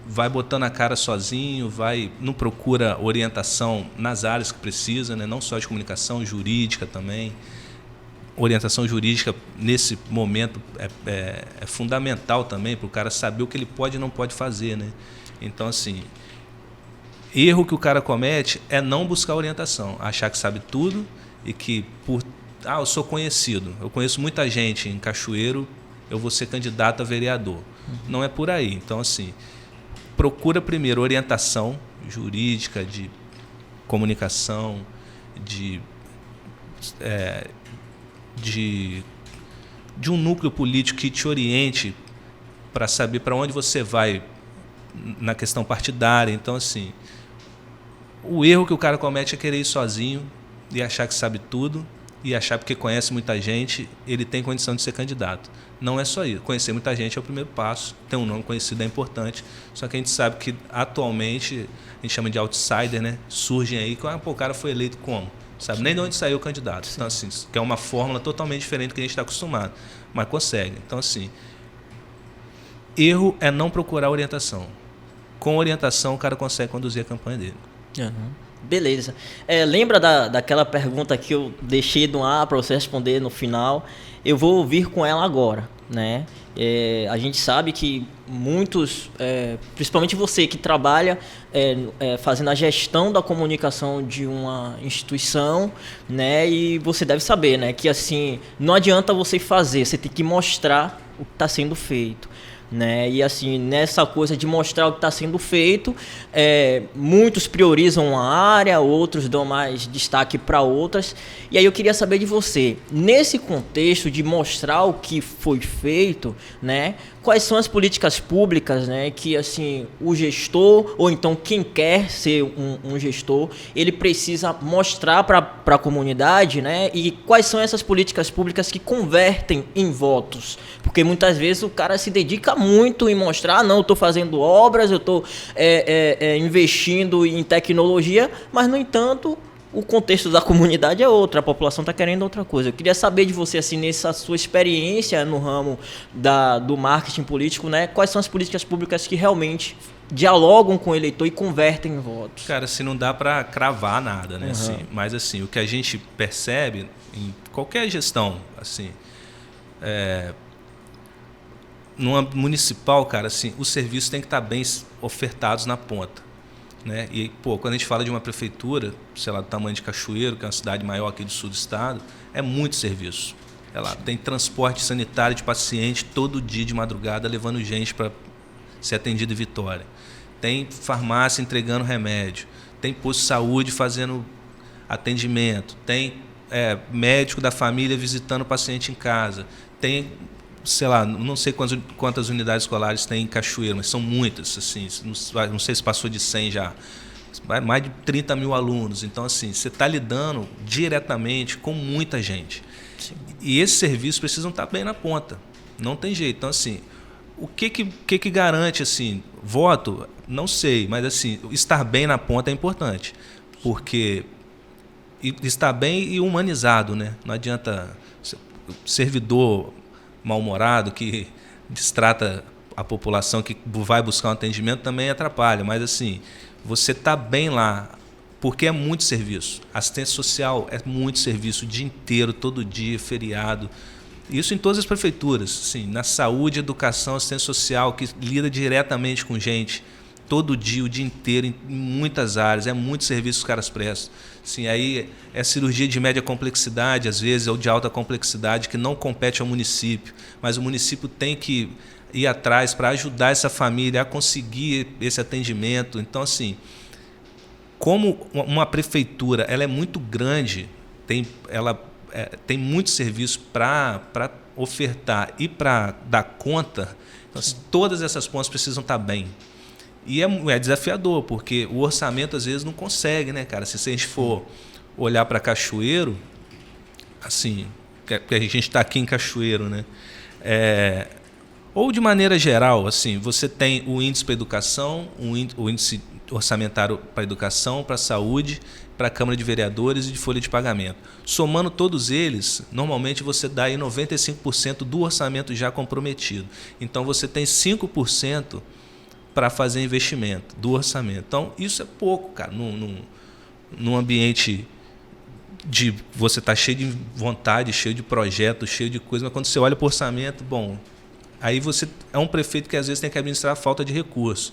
vai botando a cara sozinho, não procura orientação nas áreas que precisa, né? Não só de comunicação, jurídica também. Orientação jurídica, nesse momento, é fundamental também para o cara saber o que ele pode e não pode fazer, né? Então, assim, erro que o cara comete é não buscar orientação, achar que sabe tudo e que, eu sou conhecido, eu conheço muita gente em Cachoeiro, eu vou ser candidato a vereador. Não é por aí. Então, assim, procura primeiro orientação jurídica, de comunicação, de um núcleo político que te oriente para saber para onde você vai na questão partidária. Então, assim, o erro que o cara comete é querer ir sozinho e achar que sabe tudo e achar porque conhece muita gente, ele tem condição de ser candidato. Não é só isso. Conhecer muita gente é o primeiro passo. Ter um nome conhecido é importante. Só que a gente sabe que, atualmente, a gente chama de outsider, né? Surgem aí, o cara foi eleito como? Sabe nem de onde saiu o candidato. Sim. Então, assim, que é uma fórmula totalmente diferente do que a gente está acostumado. Mas consegue. Então, assim, erro é não procurar orientação. Com orientação, o cara consegue conduzir a campanha dele. Uhum. Beleza. Lembra daquela pergunta que eu deixei no ar para você responder no final? Eu vou vir com ela agora, né? A gente sabe que muitos, principalmente você que trabalha fazendo a gestão da comunicação de uma instituição, né? E você deve saber, né? Que assim, não adianta você fazer, você tem que mostrar o que está sendo feito. Né? E assim, nessa coisa de mostrar o que está sendo feito, muitos priorizam uma área, outros dão mais destaque para outras. E aí eu queria saber de você, nesse contexto de mostrar o que foi feito, né? Quais são as políticas públicas, né, que assim, o gestor, ou então quem quer ser um gestor, ele precisa mostrar para a comunidade, né? E quais são essas políticas públicas que convertem em votos? Porque muitas vezes o cara se dedica muito em mostrar, não, eu estou fazendo obras, eu estou investindo em tecnologia, mas, no entanto, o contexto da comunidade é outro, a população está querendo outra coisa. Eu queria saber de você, assim, nessa sua experiência no ramo do marketing político, né? Quais são as políticas públicas que realmente dialogam com o eleitor e convertem em votos? Cara, assim, não dá para cravar nada, né? Assim, mas, assim, o que a gente percebe em qualquer gestão, assim, numa municipal, cara, assim, os serviços têm que estar bem ofertados na ponta. Né? E, quando a gente fala de uma prefeitura, sei lá, do tamanho de Cachoeiro, que é uma cidade maior aqui do sul do estado, é muito serviço. Tem transporte sanitário de paciente todo dia de madrugada, levando gente para ser atendido em Vitória. Tem farmácia entregando remédio. Tem posto de saúde fazendo atendimento. Tem médico da família visitando o paciente em casa. Tem, sei lá, não sei quantas unidades escolares tem em Cachoeiro, mas são muitas, assim, não sei se passou de 100 já, mais de 30 mil alunos. Então, assim, você está lidando diretamente com muita gente. Sim. E esses serviços precisam estar bem na ponta, não tem jeito. Então, assim, o que garante, assim, voto? Não sei, mas, assim, estar bem na ponta é importante, porque estar bem e humanizado, né? Não adianta servidor mal-humorado que distrata a população que vai buscar um atendimento também atrapalha, mas, assim, você está bem lá, porque é muito serviço. Assistência social é muito serviço, o dia inteiro, todo dia, feriado. Isso em todas as prefeituras, assim, na saúde, educação, assistência social, que lida diretamente com gente, todo dia, o dia inteiro, em muitas áreas, é muito serviço que os caras prestam. Assim, aí é cirurgia de média complexidade, às vezes, ou de alta complexidade, que não compete ao município, mas o município tem que ir atrás para ajudar essa família a conseguir esse atendimento. Então, assim, como uma prefeitura ela é muito grande, ela tem muito serviço para ofertar e para dar conta, então, assim, todas essas pontas precisam estar bem. E é desafiador, porque o orçamento às vezes não consegue, né, cara? Se a gente for olhar para Cachoeiro, assim, que a gente está aqui em Cachoeiro, né? Ou de maneira geral, assim, você tem o índice para educação, o índice orçamentário para educação, para saúde, para a Câmara de Vereadores e de folha de pagamento. Somando todos eles, normalmente você dá aí 95% do orçamento já comprometido. Então você tem 5% para fazer investimento do orçamento. Então, isso é pouco, cara, num ambiente de você estar cheio de vontade, cheio de projetos, cheio de coisa, mas quando você olha para o orçamento, aí você é um prefeito que às vezes tem que administrar a falta de recursos.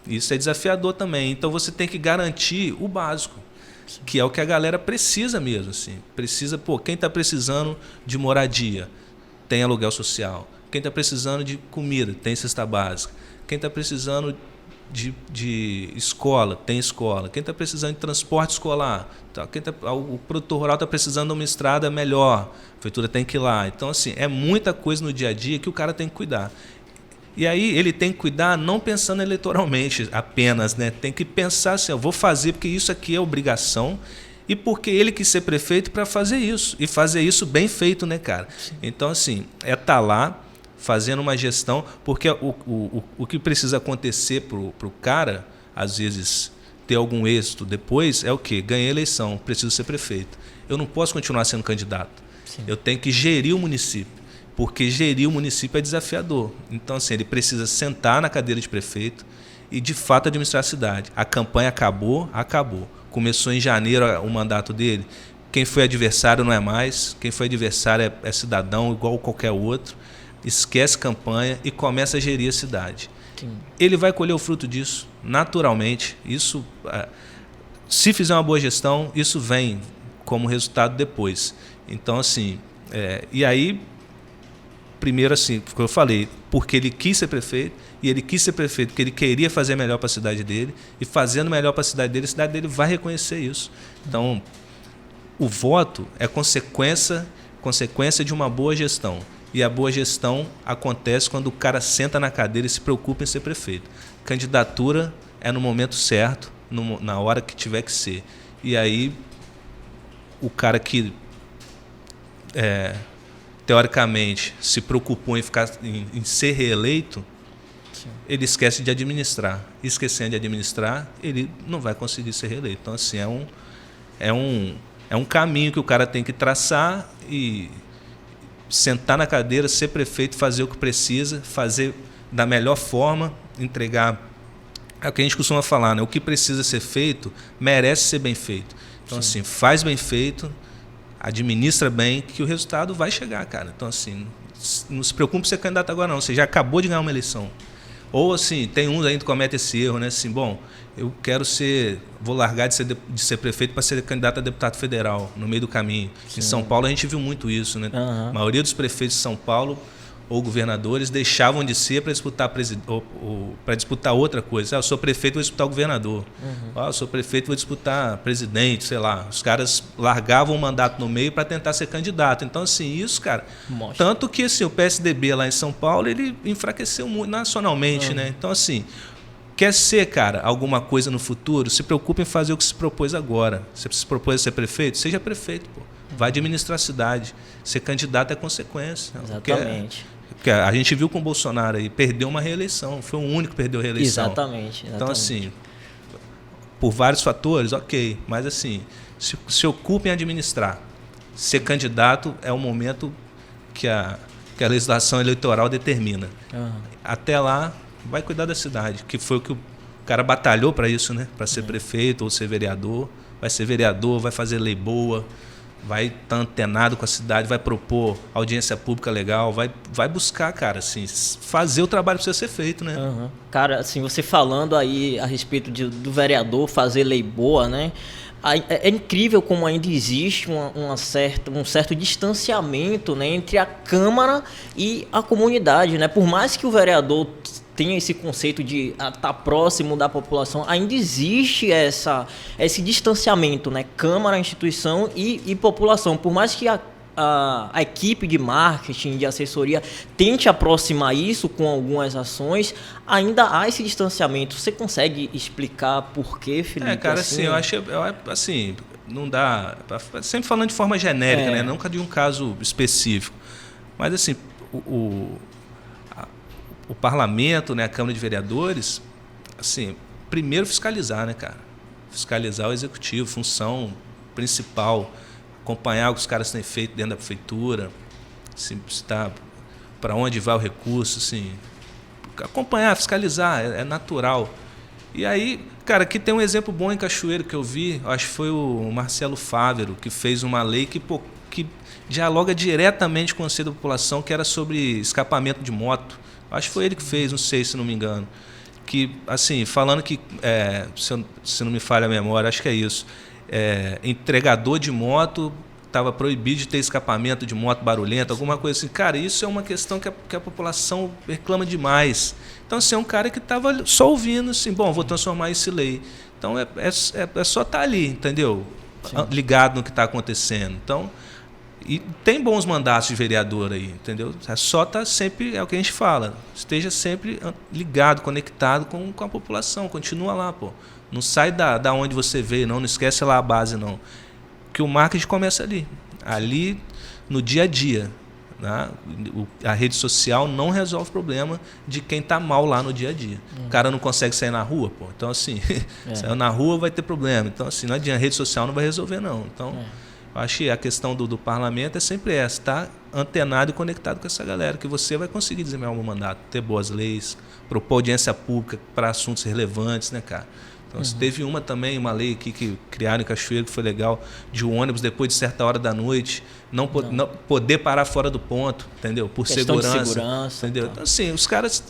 Isso é desafiador também. Então, você tem que garantir o básico, que é o que a galera precisa mesmo. Assim. Precisa, quem está precisando de moradia, tem aluguel social. Quem está precisando de comida, tem cesta básica. Quem está precisando de escola, tem escola. Quem está precisando de transporte escolar, o produtor rural está precisando de uma estrada melhor, a prefeitura tem que ir lá. Então, assim, é muita coisa no dia a dia que o cara tem que cuidar. E aí ele tem que cuidar não pensando eleitoralmente apenas, né? Tem que pensar assim, eu vou fazer porque isso aqui é obrigação e porque ele quis ser prefeito para fazer isso. E fazer isso bem feito, né, cara? Sim. Então, assim, estar lá fazendo uma gestão, porque o que precisa acontecer para o cara, às vezes, ter algum êxito depois, é o quê? Ganhei a eleição, preciso ser prefeito. Eu não posso continuar sendo candidato. Sim. Eu tenho que gerir o município, porque gerir o município é desafiador. Então, assim, ele precisa sentar na cadeira de prefeito e, de fato, administrar a cidade. A campanha acabou. Começou em janeiro o mandato dele. Quem foi adversário não é mais. Quem foi adversário é cidadão, igual qualquer outro. Esquece campanha e começa a gerir a cidade. Sim. Ele vai colher o fruto disso, naturalmente. Isso, se fizer uma boa gestão, isso vem como resultado depois. Então, assim, e aí, primeiro, assim, como eu falei, porque ele quis ser prefeito, e ele quis ser prefeito porque ele queria fazer melhor para a cidade dele, e fazendo melhor para a cidade dele vai reconhecer isso. Então, o voto é consequência de uma boa gestão. E a boa gestão acontece quando o cara senta na cadeira e se preocupa em ser prefeito. Candidatura é no momento certo, na hora que tiver que ser. E aí, o cara que, teoricamente, se preocupou em ser reeleito, sim, ele esquece de administrar. Esquecendo de administrar, ele não vai conseguir ser reeleito. Então, assim, é um caminho que o cara tem que traçar e sentar na cadeira, ser prefeito, fazer o que precisa, fazer da melhor forma, entregar. É o que a gente costuma falar, né? O que precisa ser feito merece ser bem feito. Então, assim, faz bem feito, administra bem, que o resultado vai chegar, cara. Então, assim, não se preocupe em ser candidato agora, não. Você já acabou de ganhar uma eleição. Ou, assim, tem uns ainda que cometem esse erro, né? Assim, bom, eu vou largar de ser prefeito para ser candidato a deputado federal no meio do caminho. Sim. Em São Paulo a gente viu muito isso, né? A maioria dos prefeitos de São Paulo ou governadores deixavam de ser para disputar outra coisa. Eu sou prefeito, vou disputar o governador. Eu sou prefeito, vou disputar presidente, sei lá. Os caras largavam o mandato no meio para tentar ser candidato. Então, assim, isso, cara... Mostra. Tanto que assim, o PSDB lá em São Paulo, ele enfraqueceu muito nacionalmente, né? Então, assim, quer ser, cara, alguma coisa no futuro, se preocupe em fazer o que se propôs agora. Se você se propôs a ser prefeito, seja prefeito, pô. Vai administrar a cidade. Ser candidato é consequência. Exatamente. Porque a gente viu com o Bolsonaro aí, perdeu uma reeleição, foi o único que perdeu a reeleição. Exatamente. Então, assim, por vários fatores, ok, mas assim, se ocupe em administrar. Ser candidato é o momento que a legislação eleitoral determina. Até lá, vai cuidar da cidade, que foi o que o cara batalhou para isso, né? Para ser prefeito ou ser vereador. Vai ser vereador, vai fazer lei boa, vai estar antenado com a cidade, vai propor audiência pública legal, vai buscar, cara, assim, fazer o trabalho que precisa ser feito, né? Cara, assim, você falando aí a respeito do vereador fazer lei boa, né? É incrível como ainda existe um certo distanciamento, né, entre a Câmara e a comunidade, né? Por mais que o vereador tenha esse conceito de estar próximo da população, ainda existe esse distanciamento, né? Câmara, instituição e população. Por mais que a equipe de marketing, de assessoria, tente aproximar isso com algumas ações, ainda há esse distanciamento. Você consegue explicar por quê, Felipe? Cara, assim, eu acho assim, não dá... Sempre falando de forma genérica, né? Nunca de um caso específico. Mas, assim, o parlamento, né, a Câmara de Vereadores, assim, primeiro fiscalizar, né, cara? Fiscalizar o executivo, função principal, acompanhar o que os caras têm feito dentro da prefeitura, se tá, para onde vai o recurso, assim, acompanhar, fiscalizar, é natural. E aí, cara, aqui tem um exemplo bom em Cachoeiro que eu vi, acho que foi o Marcelo Fávero, que fez uma lei que dialoga diretamente com o Conselho da População, que era sobre escapamento de moto. Acho que foi ele que fez, não sei se não me engano. Que, assim, falando que, se não me falha a memória, acho que é isso. Entregador de moto estava proibido de ter escapamento de moto barulhenta, alguma coisa assim. Cara, isso é uma questão que a população reclama demais. Então, assim, é um cara que estava só ouvindo, assim, bom, vou transformar isso em lei. Então, é só estar ali, entendeu? Sim. Ligado no que está acontecendo. Então, e tem bons mandatos de vereador aí, entendeu? É só estar sempre, é o que a gente fala, esteja sempre ligado, conectado com a população, continua lá, pô. Não sai da onde você veio, não esquece lá a base, não. Que o marketing começa ali no dia a dia. Né? A rede social não resolve o problema de quem está mal lá no dia a dia. O cara não consegue sair na rua, pô. Então, assim, saiu na rua vai ter problema. Então, assim, não adianta, a rede social não vai resolver, não. Então, eu acho que a questão do parlamento é sempre essa, estar antenado e conectado com essa galera, que você vai conseguir desempenhar um mandato, ter boas leis, propor audiência pública para assuntos relevantes, né, cara? Então, teve também, uma lei aqui que criaram em Cachoeiro, que foi legal, de ônibus, depois de certa hora da noite, não poder parar fora do ponto, entendeu? Por segurança, entendeu? Então, assim, os caras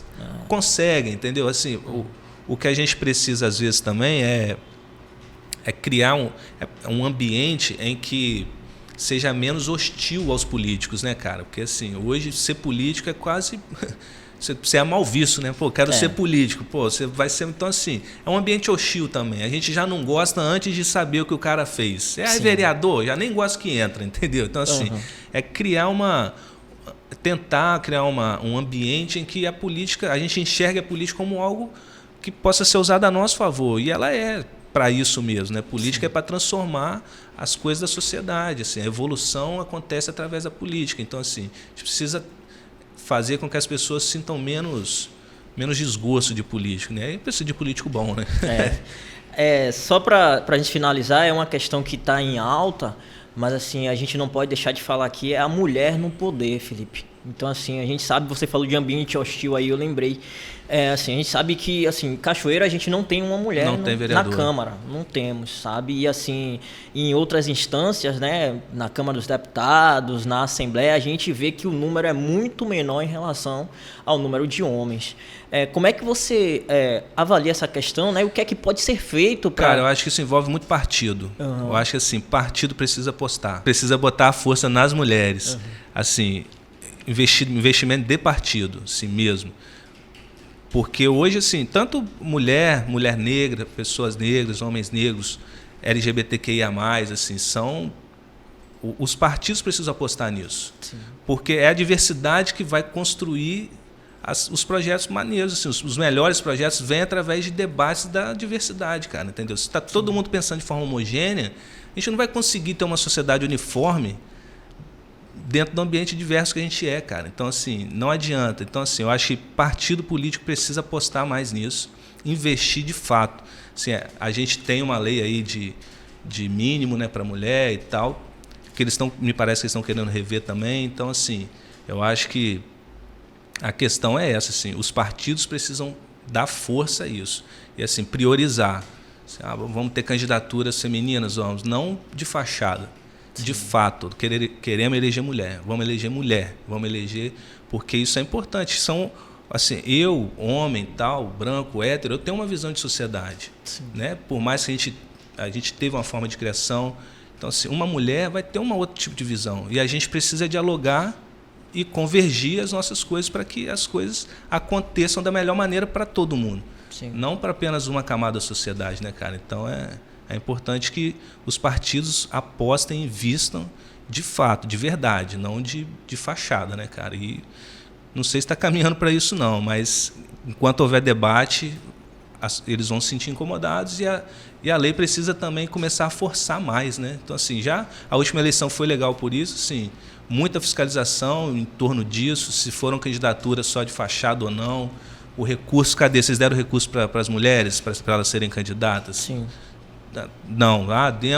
conseguem, entendeu? Assim, o que a gente precisa, às vezes, também é criar um ambiente em que seja menos hostil aos políticos, né, cara? Porque, assim, hoje ser político é quase... Você é mal visto, né? Pô, quero ser político. Pô, você vai ser... Então, assim, é um ambiente hostil também. A gente já não gosta antes de saber o que o cara fez. Vereador, já nem gosta que entra, entendeu? Então, assim, é criar tentar criar um ambiente em que a política... A gente enxerga a política como algo que possa ser usado a nosso favor. E ela é para isso mesmo, né? Política é para transformar as coisas da sociedade. Assim, a evolução acontece através da política. Então, assim, a gente precisa fazer com que as pessoas sintam menos desgosto de político, né? E precisa de político bom, né? Só para a gente finalizar, é uma questão que está em alta, mas assim, a gente não pode deixar de falar aqui, é a mulher no poder, Felipe. Então, assim, a gente sabe, você falou de ambiente hostil aí, eu lembrei. Assim, a gente sabe que, assim, Cachoeira a gente não tem uma mulher na Câmara, não temos, sabe? E, assim, em outras instâncias, né, na Câmara dos Deputados, na Assembleia, a gente vê que o número é muito menor em relação ao número de homens. Como é que você avalia essa questão, né? O que é que pode ser feito para... Cara, eu acho que isso envolve muito partido. Uhum. Eu acho que, assim, partido precisa apostar, precisa botar a força nas mulheres. Uhum. Assim, investimento de partido, assim mesmo. Porque hoje, assim, tanto mulher negra, pessoas negras, homens negros, LGBTQIA+, assim, os partidos precisam apostar nisso. Sim. Porque é a diversidade que vai construir os projetos maneiros, assim, os melhores projetos vêm através de debates da diversidade, cara, entendeu? Se está todo mundo pensando de forma homogênea, a gente não vai conseguir ter uma sociedade uniforme dentro do ambiente diverso que a gente cara. Então, assim, não adianta. Então, assim, eu acho que partido político precisa apostar mais nisso, investir de fato. Assim, a gente tem uma lei aí de mínimo, né, para mulher e tal, que me parece que eles estão querendo rever também. Então, assim, eu acho que a questão é essa, assim, os partidos precisam dar força a isso. E, assim, priorizar. Assim, vamos ter candidaturas femininas, não de fachada. Sim. De fato, queremos eleger mulher, vamos eleger, porque isso é importante. Assim, eu, homem, tal, branco, hétero, eu tenho uma visão de sociedade, né? Por mais que a gente teve uma forma de criação, então, assim, uma mulher vai ter um outro tipo de visão, e a gente precisa dialogar e convergir as nossas coisas para que as coisas aconteçam da melhor maneira para todo mundo. Sim. Não para apenas uma camada da sociedade, né, cara? Então, é importante que os partidos apostem e vistam de fato, de verdade, não de fachada, né, cara? E não sei se está caminhando para isso, não, mas enquanto houver debate, eles vão se sentir incomodados e a lei precisa também começar a forçar mais, né? Então, assim, já a última eleição foi legal por isso, sim, muita fiscalização em torno disso, se foram candidaturas só de fachada ou não, o recurso, cadê? Vocês deram recurso para as mulheres, para elas serem candidatas? Sim. Não,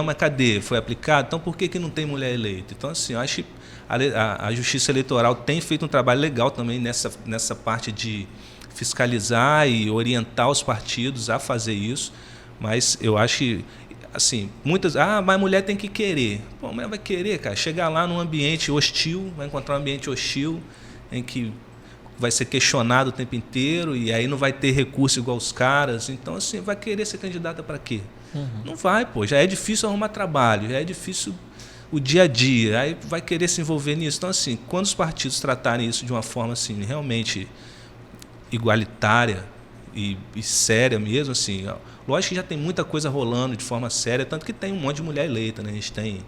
mas cadê? Foi aplicado? Então, por que não tem mulher eleita? Então, assim, eu acho que a Justiça Eleitoral tem feito um trabalho legal também nessa parte de fiscalizar e orientar os partidos a fazer isso, mas eu acho que, assim, mas a mulher tem que querer. Pô, a mulher vai querer, cara, chegar lá num ambiente hostil, vai encontrar um ambiente hostil em que vai ser questionado o tempo inteiro e aí não vai ter recurso igual os caras. Então, assim, vai querer ser candidata para quê? Uhum. Não vai, pô. Já é difícil arrumar trabalho, já é difícil o dia a dia. Aí vai querer se envolver nisso. Então, assim, quando os partidos tratarem isso de uma forma assim, realmente igualitária e séria mesmo, assim, lógico que já tem muita coisa rolando de forma séria, tanto que tem um monte de mulher eleita, né? A gente tem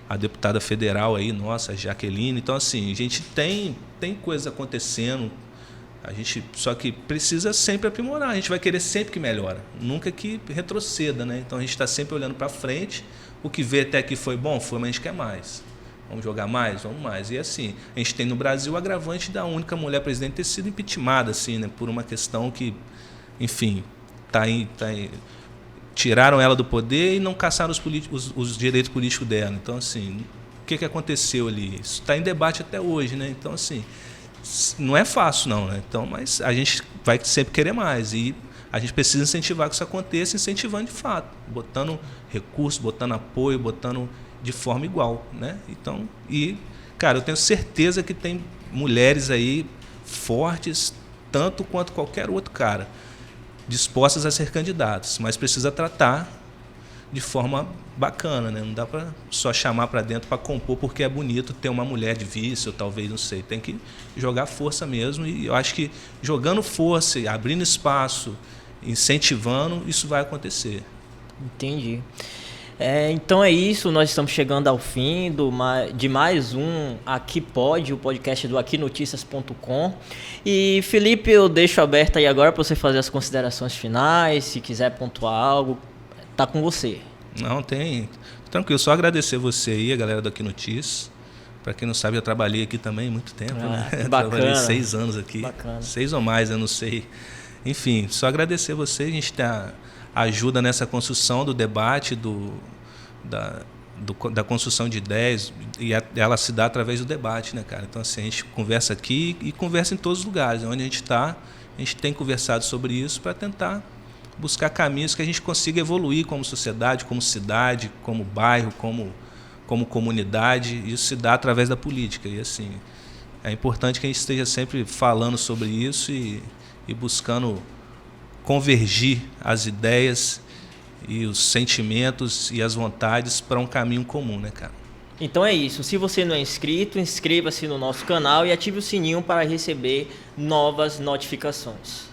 a deputada federal aí, nossa, a Jaqueline. Então, assim, a gente tem coisas acontecendo, a gente só que precisa sempre aprimorar, a gente vai querer sempre que melhora, nunca que retroceda, né? Então, a gente está sempre olhando para frente, o que vê até aqui foi bom, mas a gente quer mais. Vamos jogar mais? Vamos mais. E, assim, a gente tem no Brasil o agravante da única mulher presidente ter sido impeachmentada, assim, né? Por uma questão que, enfim, tiraram ela do poder e não caçaram os direitos políticos dela. Então, assim, o que aconteceu ali? Isso está em debate até hoje, né? Então, assim, não é fácil, não, né? Então, mas a gente vai sempre querer mais e a gente precisa incentivar que isso aconteça, incentivando de fato, botando recurso, botando apoio, botando de forma igual, né? Então, cara, eu tenho certeza que tem mulheres aí fortes, tanto quanto qualquer outro cara, dispostas a ser candidatos, mas precisa tratar de forma bacana, né? Não dá para só chamar para dentro para compor porque é bonito ter uma mulher de vice, ou talvez, não sei. Tem que jogar força mesmo e eu acho que jogando força, abrindo espaço, incentivando, isso vai acontecer. Entendi. Então é isso, nós estamos chegando ao fim de mais um Aqui Pode, o podcast do aquinoticias.com. E Felipe, eu deixo aberto aí agora para você fazer as considerações finais, se quiser pontuar algo, tá com você. Não, tem. Tranquilo, só agradecer você aí, a galera do Aqui Notícias. Para quem não sabe, eu trabalhei aqui também há muito tempo, né? Bacana. Trabalhei 6 anos aqui. Bacana. 6 ou mais, eu não sei. Enfim, só agradecer você, a gente está ajuda nessa construção do debate, da construção de ideias, e ela se dá através do debate, né, cara? Então, assim, a gente conversa aqui e conversa em todos os lugares. Onde a gente está, a gente tem conversado sobre isso para tentar buscar caminhos que a gente consiga evoluir como sociedade, como cidade, como bairro, como comunidade. Isso se dá através da política. E, assim, é importante que a gente esteja sempre falando sobre isso e buscando convergir as ideias e os sentimentos e as vontades para um caminho comum, né, cara? Então é isso. Se você não é inscrito, inscreva-se no nosso canal e ative o sininho para receber novas notificações.